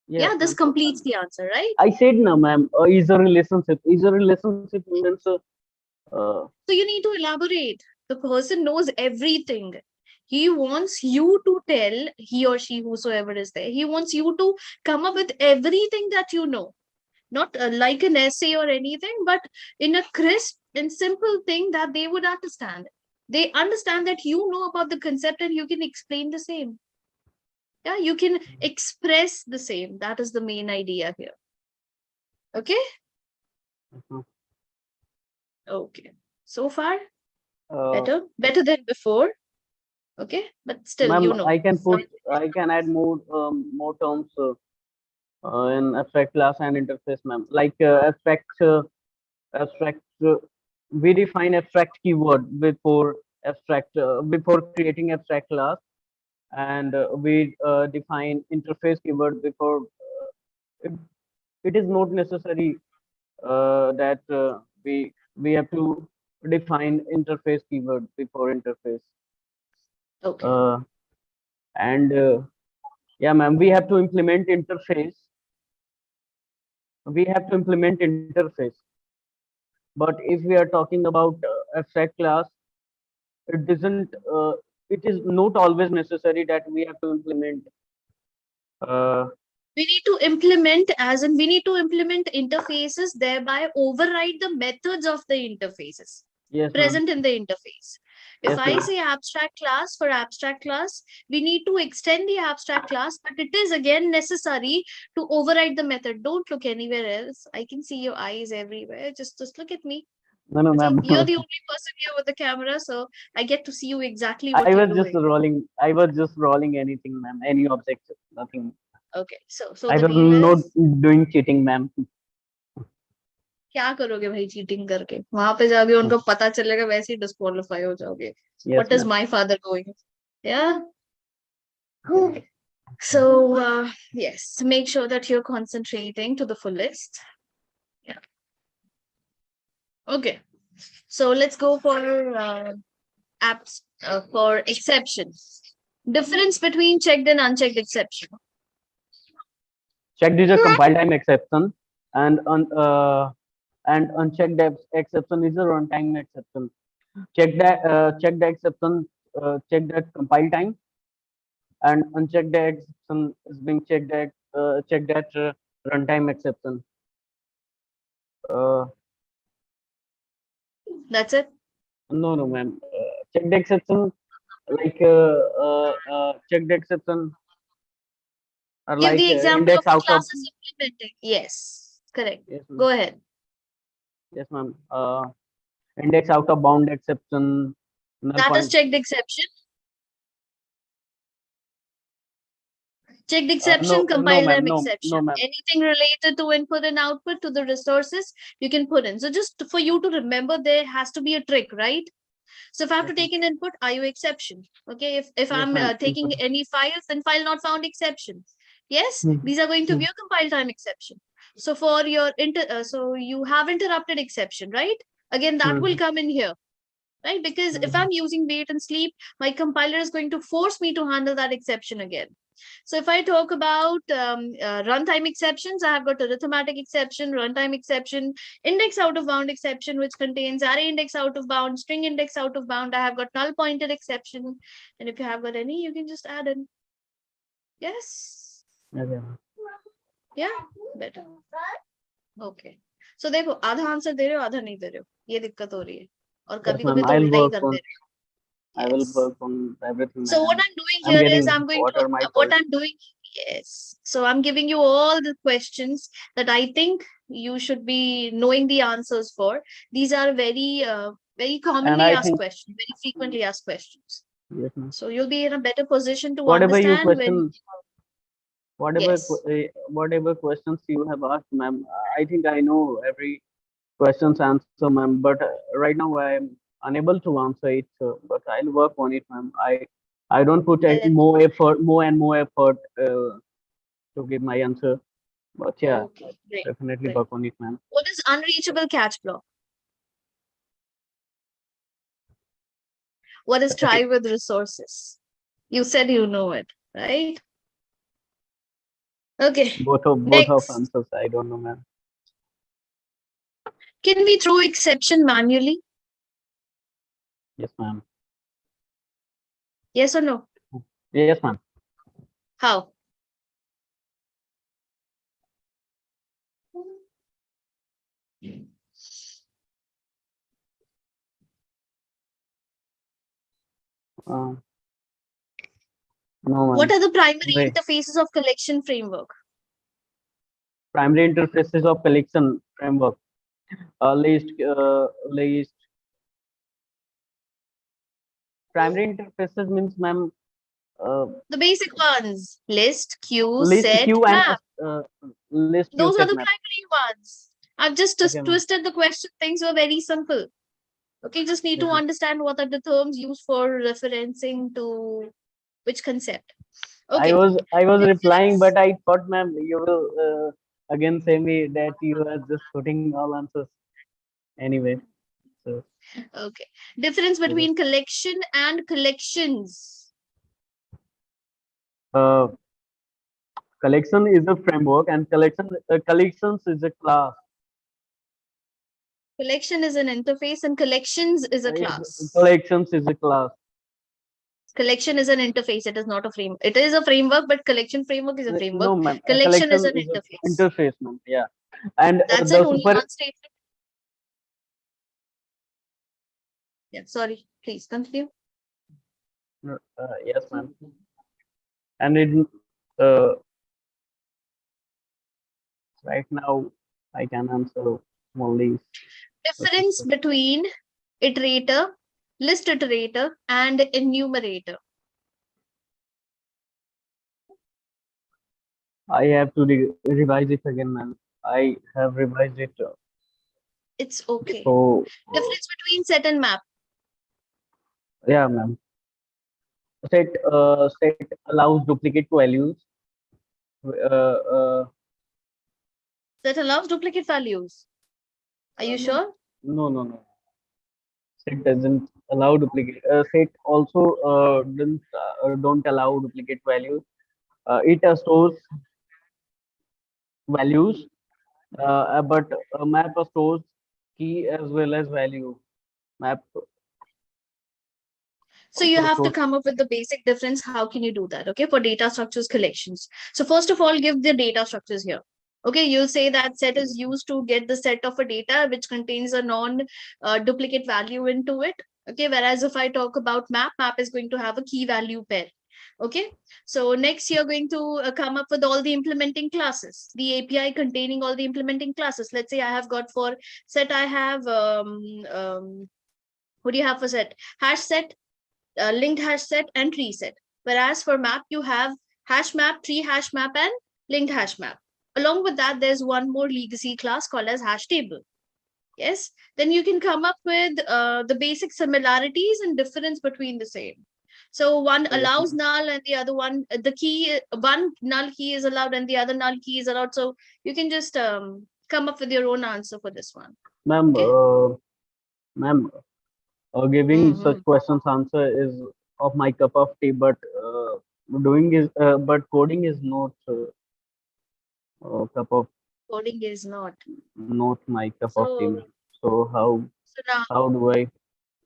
Yes, Yeah, this ma'am. completes the answer, right? I said no, ma'am. Is a relationship. Is a relationship means So you need to elaborate. The person knows everything. He wants you to tell, he or she, whosoever is there, he wants you to come up with everything that you know. Not like an essay or anything, but in a crisp and simple thing that they would understand. They understand that you know about the concept and you can explain the same. Yeah, you can express the same. That is the main idea here. Okay. mhm. Okay. So far, uh, better than before. Okay, but still, ma'am, you know. I can add more terms in abstract class and interface, ma'am. Like abstract. We define abstract keyword before creating abstract class, and we define interface keyword before. It, it is not necessary that we have to define interface keyword before interface. Okay. Uh, and yeah, ma'am, we have to implement interface. We have to implement interface. But if we are talking about abstract class, it doesn't. It is not always necessary that we have to implement. Uh, We need to implement, as in, we need to implement interfaces, thereby override the methods of the interfaces yes, ma'am. present in the interface. If Yes, I ma'am. say abstract class for abstract class, we need to extend the abstract class, but it is again necessary to override the method. Don't look anywhere else. I can see your eyes everywhere. Just look at me. No, no, See, ma'am. you're the only person here with the camera, so I get to see you exactly I what you're was just doing. rolling. I was just rolling anything, ma'am. Any object, nothing. Okay, so I the was deal not is, doing cheating, ma'am. क्या करोगे भाई cheating करके? वहां पे जाके उनको पता चलेगा, वैसे ही डिस्क्वालीफाई हो जाओगे. Yes, What is ma'am. my father going? Yeah. So yes, make sure that you're concentrating to the fullest. Yeah. Okay. So let's go for apps for exceptions. Difference between checked and unchecked exception. Checked is a compile time exception, and unchecked exception is a runtime exception. Checked exception checked at compile time, and unchecked exception is being checked at runtime exception. Uh, That's it. no, no, ma'am. Checked exception checked exception are Give like the example of index the out of. classes implementing. Yes, correct. Yes, ma'am. Go ahead. Yes, ma'am. Index out of bound exception. Null That is point. checked exception. Checked No, exception, no, compile ma'am. time No, exception. no, ma'am. Anything related to input and output to the resources, you can put in. So just for you to remember, there has to be a trick, right? So if I have to Yes, ma'am. take an input, IO exception. Okay, if Yes, I'm ma'am. taking Input. any files, then file not found exception. Yes, these are going to be a compile time exception. So for your so you have interrupted exception, right? Again, that will come in here. right? Because if I'm using wait and sleep, my compiler is going to force me to handle that exception again. So if I talk about runtime exceptions, I have got arithmetic exception, runtime exception, index out of bound exception, which contains array index out of bound, string index out of bound. I have got null pointer exception. And if you have got any, you can just add in. Yes. Okay. Yeah, better. Okay. So देखो आधा answer दे रहे हो आधा नहीं दे रहे हो ये दिक्कत हो रही है और Yes, कभी ma'am. कभी तो I'll उल्टा ही work कर on. दे रहे हो. I will Yes. work on everything. So what ma'am. I'm doing I'm here is getting I'm going water, my to what fault. I'm doing. Yes. So I'm giving you all the questions that I think you should be knowing the answers for. These are very commonly I asked think questions, very frequently asked questions. yes, ma'am. So you'll be in a better position to Whatever you understand when. question, whatever Yes. whatever questions you have asked, ma'am, I think I know every question's answer, ma'am. But right now I'm unable to answer it. But I'll work on it, ma'am. I don't put Well, more and more effort to give my answer. But yeah, okay, great. definitely Great. work on it, ma'am. What is unreachable catch block? What is try with resources? You said you know it, right? Okay. Both of Next. answers, I don't know, ma'am. Can we throw exception manually? Yes, ma'am. Yes or no? Yes, ma'am. How? No, ma'am. What are the primary Wait. interfaces of collection framework? Primary interfaces of collection framework. List. Primary interfaces means, ma'am, The basic ones: list, queue, list, set, queue, and map. list, queue, Those are set, the map. primary ones. I've just Okay, ma'am. twisted the question. Things were very simple. Okay, just need to Okay. understand what are the terms used for referencing to which concept. Okay. I was replying, but I thought, ma'am, you will again say me that you are just putting all answers. Anyway, so Okay. Difference between collection and collections. collection is a framework, and collections is a class. Collection is an interface and collections is a class. Collections is a class. Collection is an interface. It is not a framework. It is a framework, but collection framework is a framework. No, ma'am. Collection is an is a interface. interface, ma'am. Yeah, and That's the it. Only super. one statement. Yeah. Sorry. Please continue. Yes, ma'am. And it right now I can answer only. Difference between iterator, list iterator, and enumerator. I have to revise it again, ma'am. I have revised it. It's okay. So Difference between set and map. yeah, ma'am. Set allows duplicate values. That allows duplicate values. Are you sure? No. Set doesn't allow duplicate. Set also don't allow duplicate values. It stores values, but map stores key as well as value. Map. So you also have to stores- come up with the basic difference. How can you do that? Okay, for data structures collections. So first of all, give the data structures here. Okay, you'll say that set is used to get the set of a data which contains a non-duplicate value into it. Okay, whereas if I talk about map is going to have a key value pair. Okay, so next you're going to come up with all the implementing classes, the API containing all the implementing classes. Let's say I have got for set, I have, what do you have for set? Hash set, linked hash set, and tree set. Whereas for map, you have hash map, tree hash map, and linked hash map. Along with that, there's one more legacy class called as hash table. Yes, then you can come up with the basic similarities and difference between the same. So one allows null and the other one, the key, one null key is allowed and the other null key is allowed. So you can just come up with your own answer for this one. Ma'am, Okay. ma'am, Giving Mhm. such questions answer is of my cup of tea, but but coding is not cup of Coding is not. not my cup of tea, So, ma'am. So so now, how do I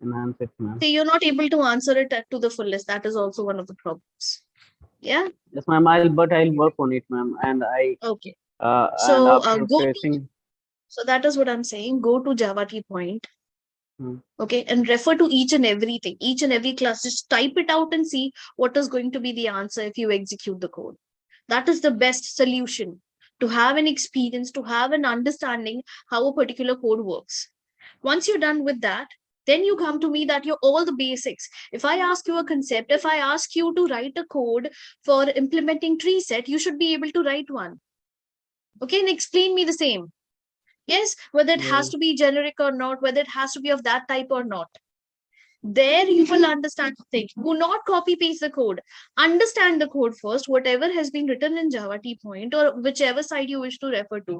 enhance it, ma'am? see, you're not able to answer it to the fullest. That is also one of the problems. Yeah. Yes, ma'am. I'll work on it, ma'am. Okay. And So after go to. facing, So that is what I'm saying. Go to Java T point. hmm, Okay, and refer to each and everything, each and every class. Just type it out and see what is going to be the answer if you execute the code. That is the best solution to have an experience, to have an understanding how a particular code works. Once you're done with that, then you come to me that you're all the basics. If I ask you a concept, if I ask you to write a code for implementing tree set, you should be able to write one. Okay, and explain me the same. Yes, whether it has yeah. to be generic or not, whether it has to be of that type or not. There you will understand the thing. Do not copy paste the code. Understand the code first, whatever has been written in Java T point or whichever side you wish to refer to.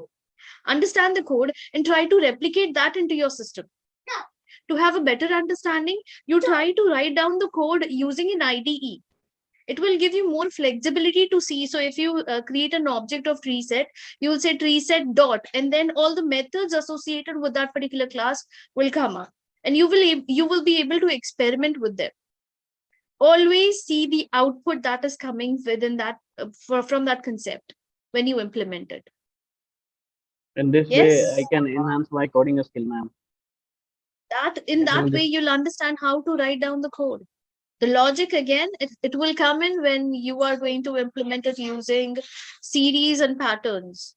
Understand the code and try to replicate that into your system. To have a better understanding, you try to write down the code using an IDE. It will give you more flexibility to see. So if you create an object of tree set, you will say tree set dot, and then all the methods associated with that particular class will come up, and you will be able to experiment with them. Always see the output that is coming within that from that concept when you implement it. In this way, I Yes, can enhance my coding skill, ma'am. that in that way you'll understand how to write down the code. The logic again, it will come in when you are going to implement it using series and patterns.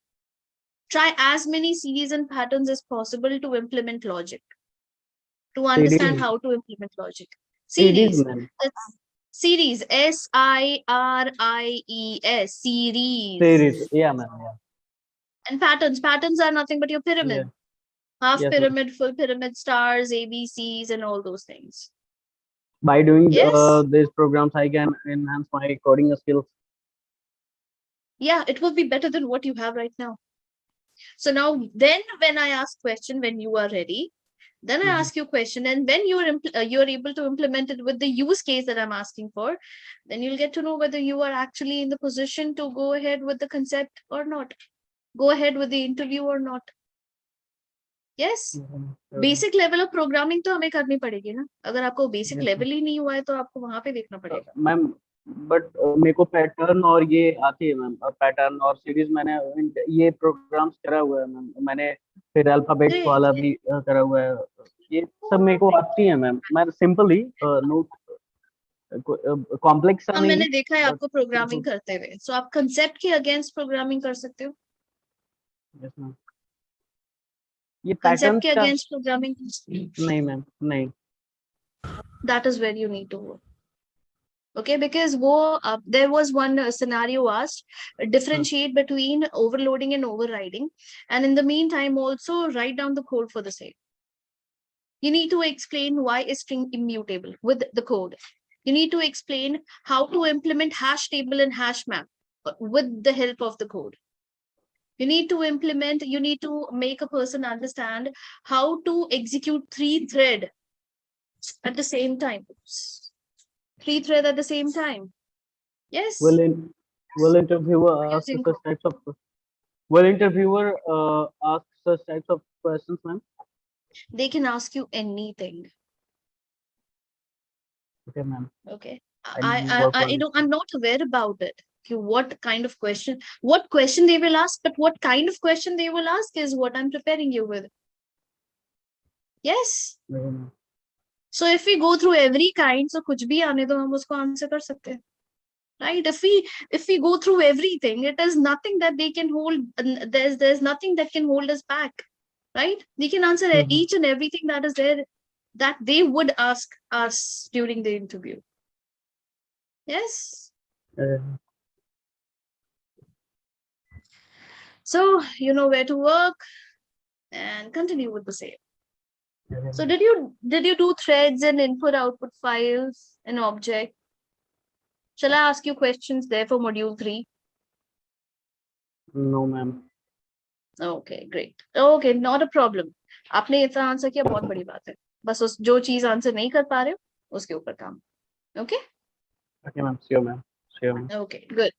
Try as many series and patterns as possible to implement logic, to understand CDs, how to implement logic. CDs, Series. ma'am. That's series. SIRIES. Series, Series. yeah, ma'am. Yeah, And patterns. Patterns are nothing but your yeah, pyramid. Half yes, ma'am. pyramid, full pyramid, stars, ABCs, and all those things. By doing Yes. these programs, I can enhance my coding skills. Yeah, it will be better than what you have right now. So now, then when I ask question, when you are ready, then I Mhm. ask you question, and when you're able to implement it with the use case that I'm asking for, then you'll get to know whether you are actually in the position to go ahead with the concept or not, go ahead with the interview or not. Yes, basic level of programming तो हमें करनी पड़ेगी ना. अगर आपको basic Yes, level ही नहीं हुआ है तो आपको वहां पे देखना पड़ेगा. मैम. बट मेरे को पैटर्न और ये आती है मैम. पैटर्न और सीरीज मैंने ये प्रोग्राम्स करा हुआ है मैम. मैंने फिर अल्फाबेट्स Great. वाला भी करा हुआ है. ये सब मेरे को आती है मैम. मैं सिंपली नोट कॉम्प्लेक्स सा हाँ, नहीं, मैंने देखा है बट आपको प्रोग्रामिंग करते हुए. सो आप कंसेप्ट के अगेंस्ट प्रोग्रामिंग कर सकते हो. Yes ma'am. ये कंसेप्ट पैटर्न के का अगेंस्ट प्रोग्रामिंग नहीं मैम, नहीं. that is where you need to work. Okay, because there was one scenario asked, differentiate between overloading and overriding, and in the meantime also write down the code for the same. You need to explain why is string immutable with the code. You need to explain how to implement hash table and hash map with the help of the code. You need to make a person understand how to execute 3 thread at the same time. 3 thread at the same time. Yes. Will interviewer ask Using such types of will interviewer ask such types of questions, ma'am? they can ask you anything. Okay, ma'am. Okay. I'll work on it. I'm not aware about it. What kind of question they will ask, but what kind of question they will ask is what I'm preparing you with. Yes. Okay, ma'am. So if we go through every kind, so kuch bhi aane do hum usko answer kar sakte hain. Right? If we go through everything, it is nothing that they can hold. There's nothing that can hold us back. Right? We can answer each and everything that is there that they would ask us during the interview. Yes. So you know where to work and continue with the same. So did you do threads and input output files and object? Shall I ask you questions there for module 3? No, ma'am. Okay, great. Okay, not a problem. आपने इतना answer किया बहुत बड़ी बात है. बस उस जो चीज आंसर नहीं कर पा रहे हो उसके ऊपर काम. Okay? Okay, ma'am. Sure, ma'am. Sure, ma'am. Okay, good.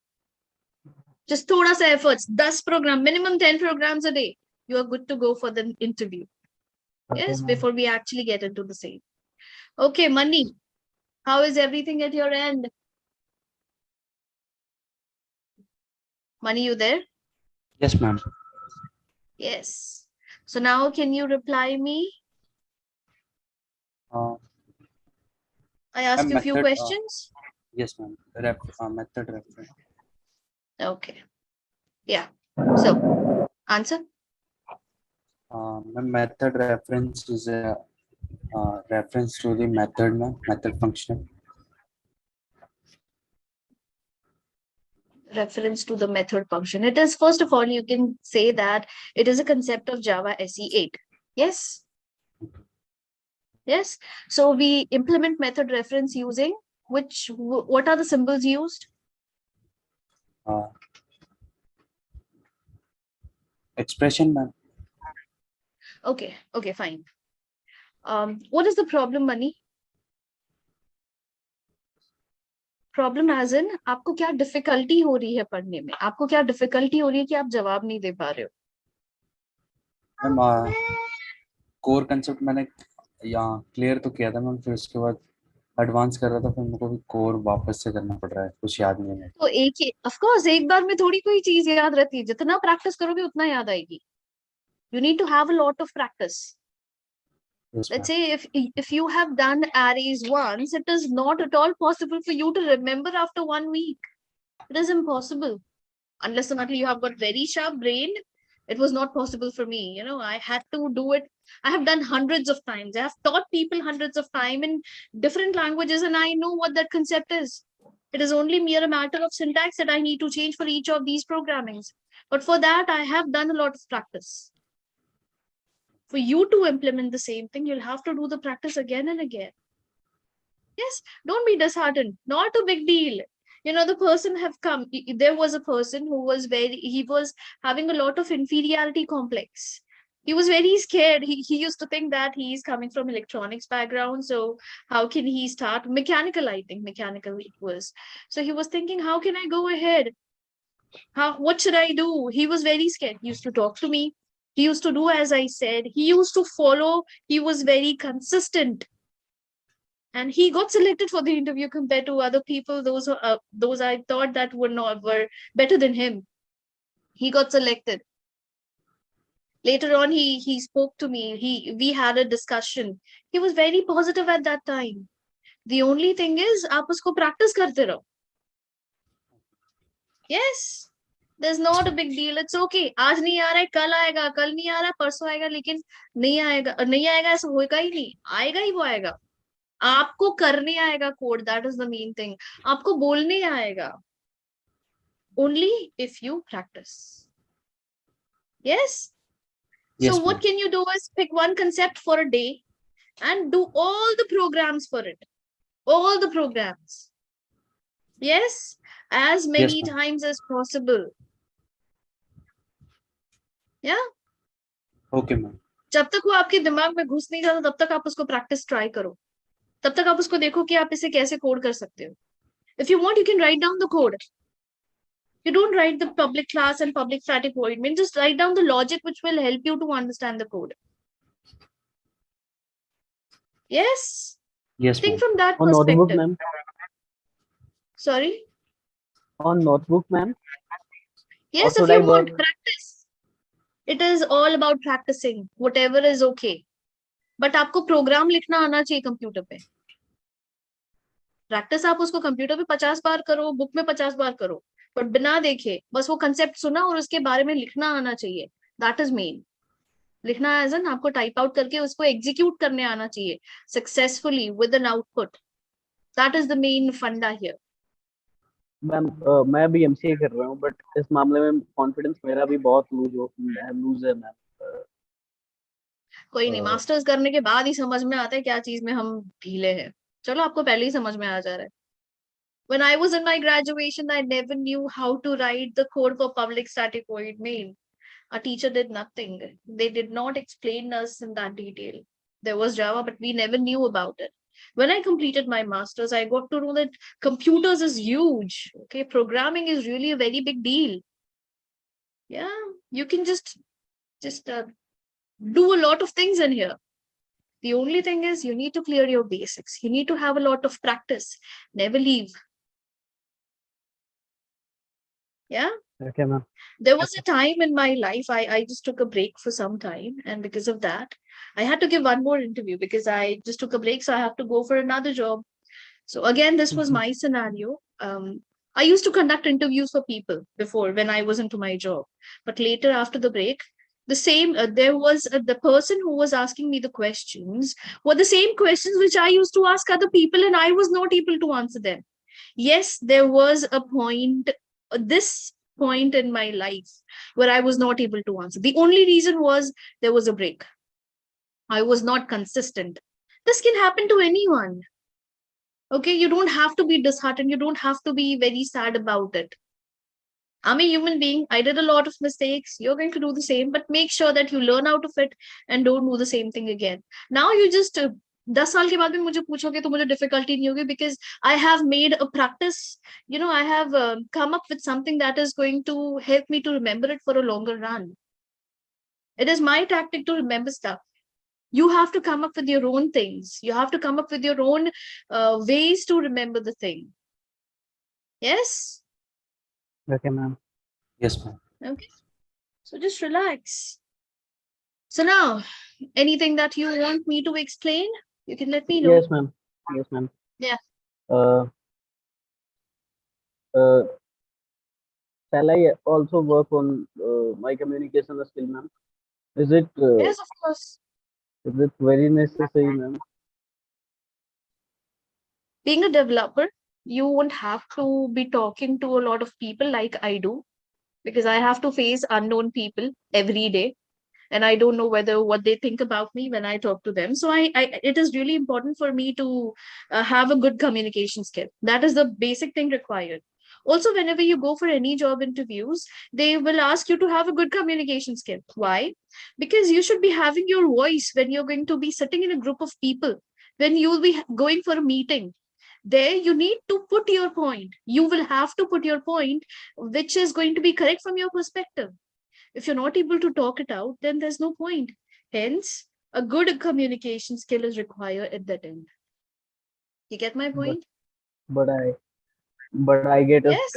Just thoda sa efforts. 10 program, minimum 10 programs a day. You are good to go for the interview. Okay, Yes, ma'am. before we actually get into the same. Okay, Mani, how is everything at your end? Mani, you there? Yes, ma'am. Yes. So now can you reply me? Uh, I asked you a few method, questions. yes, ma'am. Method reference. Okay. Yeah. So, answer. Method reference is a reference to the method, ma'am. Method function. Reference to the method function. It is, first of all, you can say that it is a concept of Java SE8. Yes. Yes. So we implement method reference using what are the symbols used? Expression, ma'am. Okay. Okay, fine. What is the problem, Mani? Problem as in आपको क्या difficulty हो रही है पढ़ने में, आपको क्या difficulty हो रही है कि आप जवाब नहीं दे पा रहे हो? मैम कोर कंसेप्ट मैंने यहाँ क्लियर तो किया था मैम, फिर उसके बाद एडवांस कर रहा था, फिर मेरे को भी कोर वापस से करना पड़ रहा है, कुछ याद नहीं है. तो एक ही ऑफ कोर्स एक बार में थोड़ी कोई चीज याद रहती है, जितना प्रैक्टिस करोगे उतना याद आएगी. You need to have a lot of practice. Yes, Let's ma'am. say if you have done arrays once, it is not at all possible for you to remember after 1 week. It is impossible. Unless and until you have got very sharp brain, it was not possible for me. You know, I had to do it. I have done hundreds of times. I have taught people hundreds of times in different languages, and I know what that concept is. It is only mere a matter of syntax that I need to change for each of these programmings. But for that, I have done a lot of practice. For you to implement the same thing, you'll have to do the practice again and again. Yes, don't be disheartened. Not a big deal. You know, the person have come. There was a person who was he was having a lot of inferiority complex. He was very scared. He used to think that he is coming from electronics background. So how can he start mechanical? I think mechanical it was. So he was thinking, how can I go ahead? What should I do? He was very scared. He used to talk to me. He used to do as I said. He used to follow. He was very consistent. And he got selected for the interview compared to other people. Those I thought that were better than him. He got selected. Later on, he spoke to me. We had a discussion. He was very positive at that time. The only thing is, आप उसको practice करते रहो. Yes, there's not a big deal. It's okay. आज नहीं आ रहा है, कल आएगा, कल नहीं आ रहा है, परसों आएगा, लेकिन नहीं आएगा ऐसा होगा ही नहीं. आएगा ही वो आएगा. आपको करने आएगा code. That is the main thing. आपको बोलने आएगा. Only if you practice. Yes. Yes, So what ma'am. can you do is pick one concept for a day and do all the programs for it. All the programs. Yes. As many Yes, ma'am. times as possible. Yeah. Okay, ma'am. जब तक वो आपके दिमाग में घुस नहीं जाता तब तक आप उसको प्रैक्टिस ट्राई करो. तब तक आप उसको देखो कि आप इसे कैसे कोड कर सकते हो. If you want, you can write down the code. You don't write the public class and public static void main. Just write down the logic which will help you to understand the code. Yes. Yes, Think ma'am. from that On notebook, perspective. ma'am. Sorry. On notebook, ma'am. Yes, Or if should you I want work? practice. It is all about practicing. Whatever is okay. But आपको programme लिखना आना चाहिए computer पे. Practice आप उसको computer पे 50 बार करो, book में 50 बार करो, बट बिना देखे बस वो कंसेप्ट सुना और उसके बारे में लिखना आना चाहिए. That is main. लिखना एज एन आपको टाइप आउट करके उसको एग्जीक्यूट करने आना चाहिए successfully with an output. That is the main फंडा हियर. मैम मैं भी एमसीए कर रहा हूँ, बट इस मामले में कॉन्फिडेंस मेरा भी बहुत लूज है मैम. कोई नहीं, मास्टर्स करने के बाद ही समझ में आता है क्या चीज में हम ढीले हैं. चलो आपको पहले ही समझ में आ जा रहा है. When I was in my graduation, I never knew how to write the code for public static void main. Our teacher did nothing. They did not explain us in that detail. There was Java, but we never knew about it. When I completed my master's, I got to know that computers is huge. Okay, programming is really a very big deal. Yeah, you can just do a lot of things in here. The only thing is you need to clear your basics. You need to have a lot of practice. Never leave. Yeah. Okay, ma'am. There was a time in my life I just took a break for some time, and because of that, I had to give one more interview because I just took a break, so I have to go for another job. So again, this was my scenario. I used to conduct interviews for people before when I was into my job, but later after the break, the same there was the person who was asking me the questions were the same questions which I used to ask other people, and I was not able to answer them. Yes, there was a point, this point in my life where I was not able to answer. The only reason was there was a break. I was not consistent. This can happen to anyone. Okay, you don't have to be disheartened. You don't have to be very sad about it. I'm a human being. I did a lot of mistakes. You're going to do the same, but make sure that you learn out of it and don't do the same thing again. Now you just 10 साल के बाद भी मुझे पूछोगे तो मुझे difficulty नहीं होगी because I have made a practice. You know, I have come up with something that is going to help me to remember it for a longer run. It is my tactic to remember stuff. You have to come up with your own things. You have to come up with your own ways to remember the thing. Yes? Okay, ma'am. Yes, ma'am. Okay. So just relax. So now, anything that you want me to explain, you can let me know. Yes, ma'am. Yes, ma'am. Yeah. Shall I also work on my communication skill, ma'am? Is it Yes, of course. is it very necessary, ma'am? Being a developer, you won't have to be talking to a lot of people like I do, because I have to face unknown people every day. And I don't know whether what they think about me when I talk to them. So it is really important for me to have a good communication skill. That is the basic thing required. Also, whenever you go for any job interviews, they will ask you to have a good communication skill. Why? Because you should be having your voice when you're going to be sitting in a group of people, when you'll be going for a meeting. There, you need to put your point. You will have to put your point, which is going to be correct from your perspective. If you're not able to talk it out, then there's no point. Hence, a good communication skill is required at that end. You get my point? But I get Yes.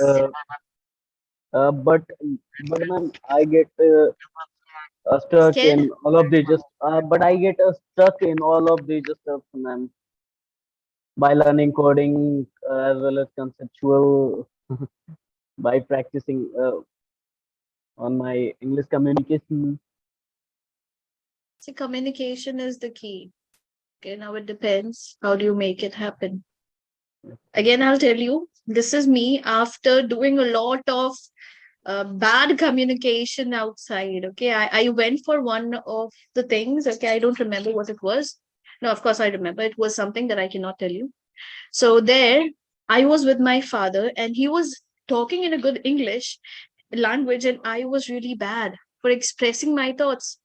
but ma'am, I get stuck Scared? in all of the just but I get stuck in all of the just stuff, ma'am, by learning coding as well as conceptual by practicing on my English communication. See, communication is the key. Okay, now it depends. How do you make it happen? Again, I'll tell you, this is me after doing a lot of bad communication outside. Okay, I went for one of the things. Okay, I don't remember what it was. No, of course I remember. It was something that I cannot tell you. So there, I was with my father, and he was talking in a good English language, and I was really bad for expressing my thoughts.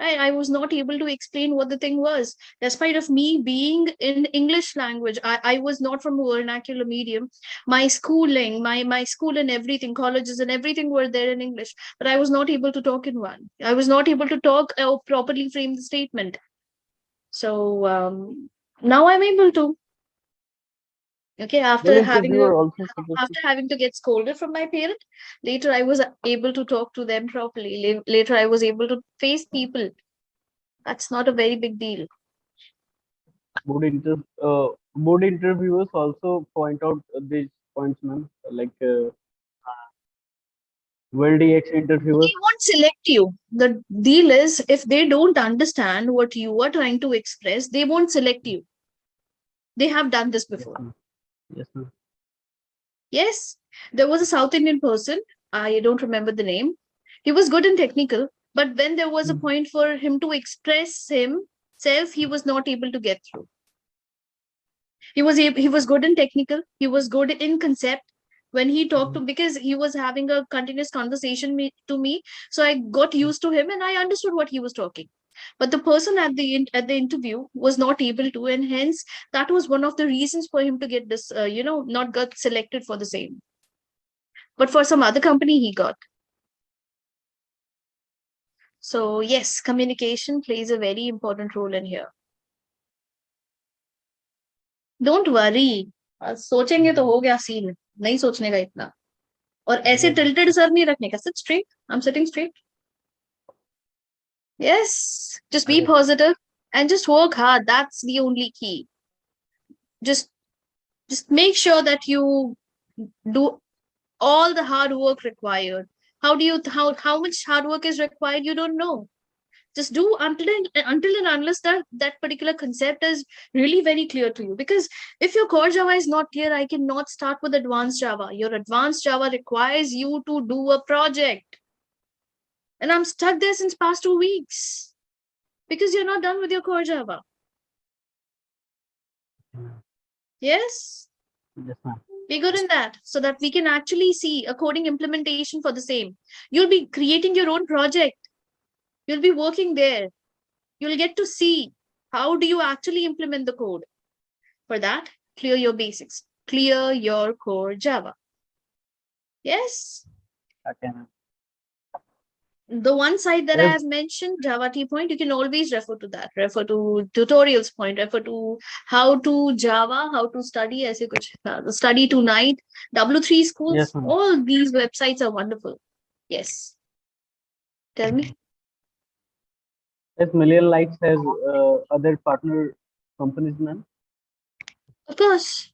I was not able to explain what the thing was. Despite of me being in English language, I was not from a vernacular medium. My schooling, my school and everything, colleges and everything were there in English, but I was not able to talk in one. I was not able to talk or properly frame the statement. So now I'm able to. Okay, Well, interviewer also supposed after having to get scolded from my parent, later I was able to talk to them properly. Later I was able to face people. That's not a very big deal. good interviewers also point out these points, ma'am, like well-DX interviewers. They won't select you. The deal is, if they don't understand what you are trying to express, they won't select you. They have done this before. Yes, ma'am. Yes, there was a South Indian person. I don't remember the name. He was good in technical, but when there was a point for him to express himself, he was not able to get through. He was good in technical. He was good in concept. When he talked to, because he was having a continuous conversation to me, so I got used to him and I understood what he was talking. but the person at the interview was not able to, and hence that was one of the reasons for him to get this, not got selected for the same. But for some other company, he got. So yes, communication plays a very important role in here. Don't worry, सोचेंगे तो हो गया scene, नहीं सोचने का इतना. और ऐसे tilted सर नहीं रखने का. Sit straight. I'm sitting straight. Yes, just be positive and just work hard. That's the only key. Just make sure that you do all the hard work required. How much hard work is required? You don't know. Just do until and unless that particular concept is really very clear to you. Because if your core Java is not clear, I cannot start with advanced Java. Your advanced Java requires you to do a project. And I'm stuck there since past 2 weeks because you're not done with your core Java. Yes? Yes, ma'am. Be good in that so that we can actually see a coding implementation for the same. You'll be creating your own project. You'll be working there. You'll get to see how do you actually implement the code. For that, clear your basics. Clear your core Java. Yes? Okay, ma'am. The one site that I have mentioned, Java T point, you can always refer to that. Refer to tutorials point, refer to how to Java, how to study, aise kuch, study tonight, W3 schools. Yes, ma'am. All these websites are wonderful. Yes. Tell me. Yes, Millionlights has other partner companies, ma'am. Of course.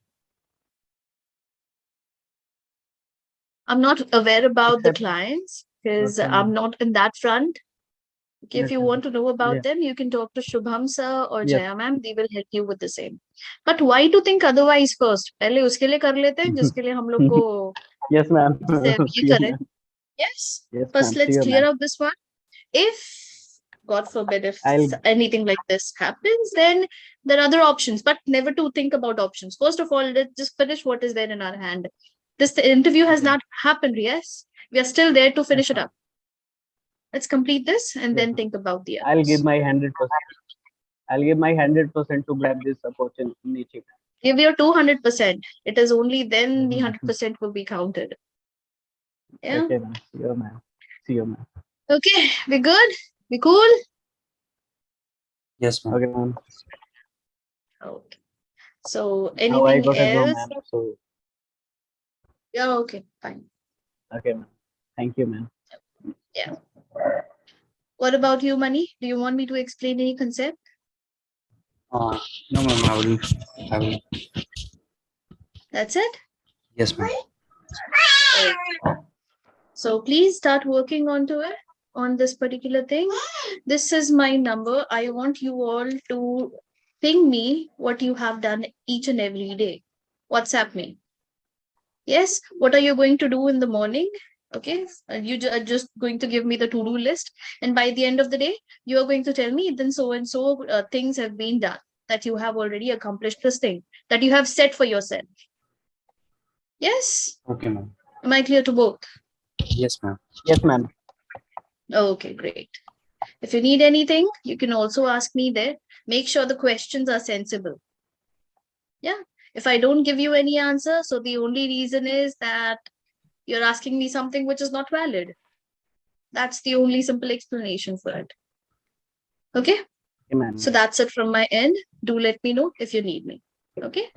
I'm not aware about the clients because Okay, I'm not in that front. Okay, if Yes, you ma'am. want to know about Yeah. them, you can talk to Shubham sir or Yes. Jaya ma'am. They will help you with the same. But why to think otherwise first? पहले उसके लिए कर लेते हैं जिसके लिए हम लोग को Yes, ma'am. ये Sure, करें. ma'am. Yes. Yes, First, ma'am. let's Sure, clear ma'am. out this one. If, God forbid, if I'll- anything like this happens, then there are other options, but never to think about options. First of all, let's just finish what is there in our hand. The interview has not happened, yes? We are still there to finish it up. Let's complete this and Yes, then ma'am. think about the others. I'll give my 100%. I'll give my 100% to grab this opportunity. Give your 200%. It is only then the 100% will be counted. Yeah. Okay, ma'am. See you, ma'am. See you, ma'am. Okay, we good? We cool? Yes, ma'am. Okay, ma'am. Okay. So Now I anything got to go, else? ma'am. So, Yeah, okay, fine. okay, ma'am. Thank you, ma'am. Yeah. What about you, Mani? Do you want me to explain any concept? No, ma'am. I will. That's it? Yes, ma'am. So please start working onto it, on this particular thing. This is my number. I want you all to ping me what you have done each and every day. WhatsApp me. Yes, what are you going to do in the morning? Okay, you are just going to give me the to-do list. And by the end of the day, you are going to tell me then so and so things have been done, that you have already accomplished this thing, that you have set for yourself. Yes? Okay, ma'am. Am I clear to both? Yes, ma'am. Yes, ma'am. Okay, great. If you need anything, you can also ask me there. Make sure the questions are sensible. Yeah. If I don't give you any answer, so the only reason is that you're asking me something which is not valid. That's the only simple explanation for it. Okay? Okay, ma'am. So that's it from my end. Do let me know if you need me. Okay?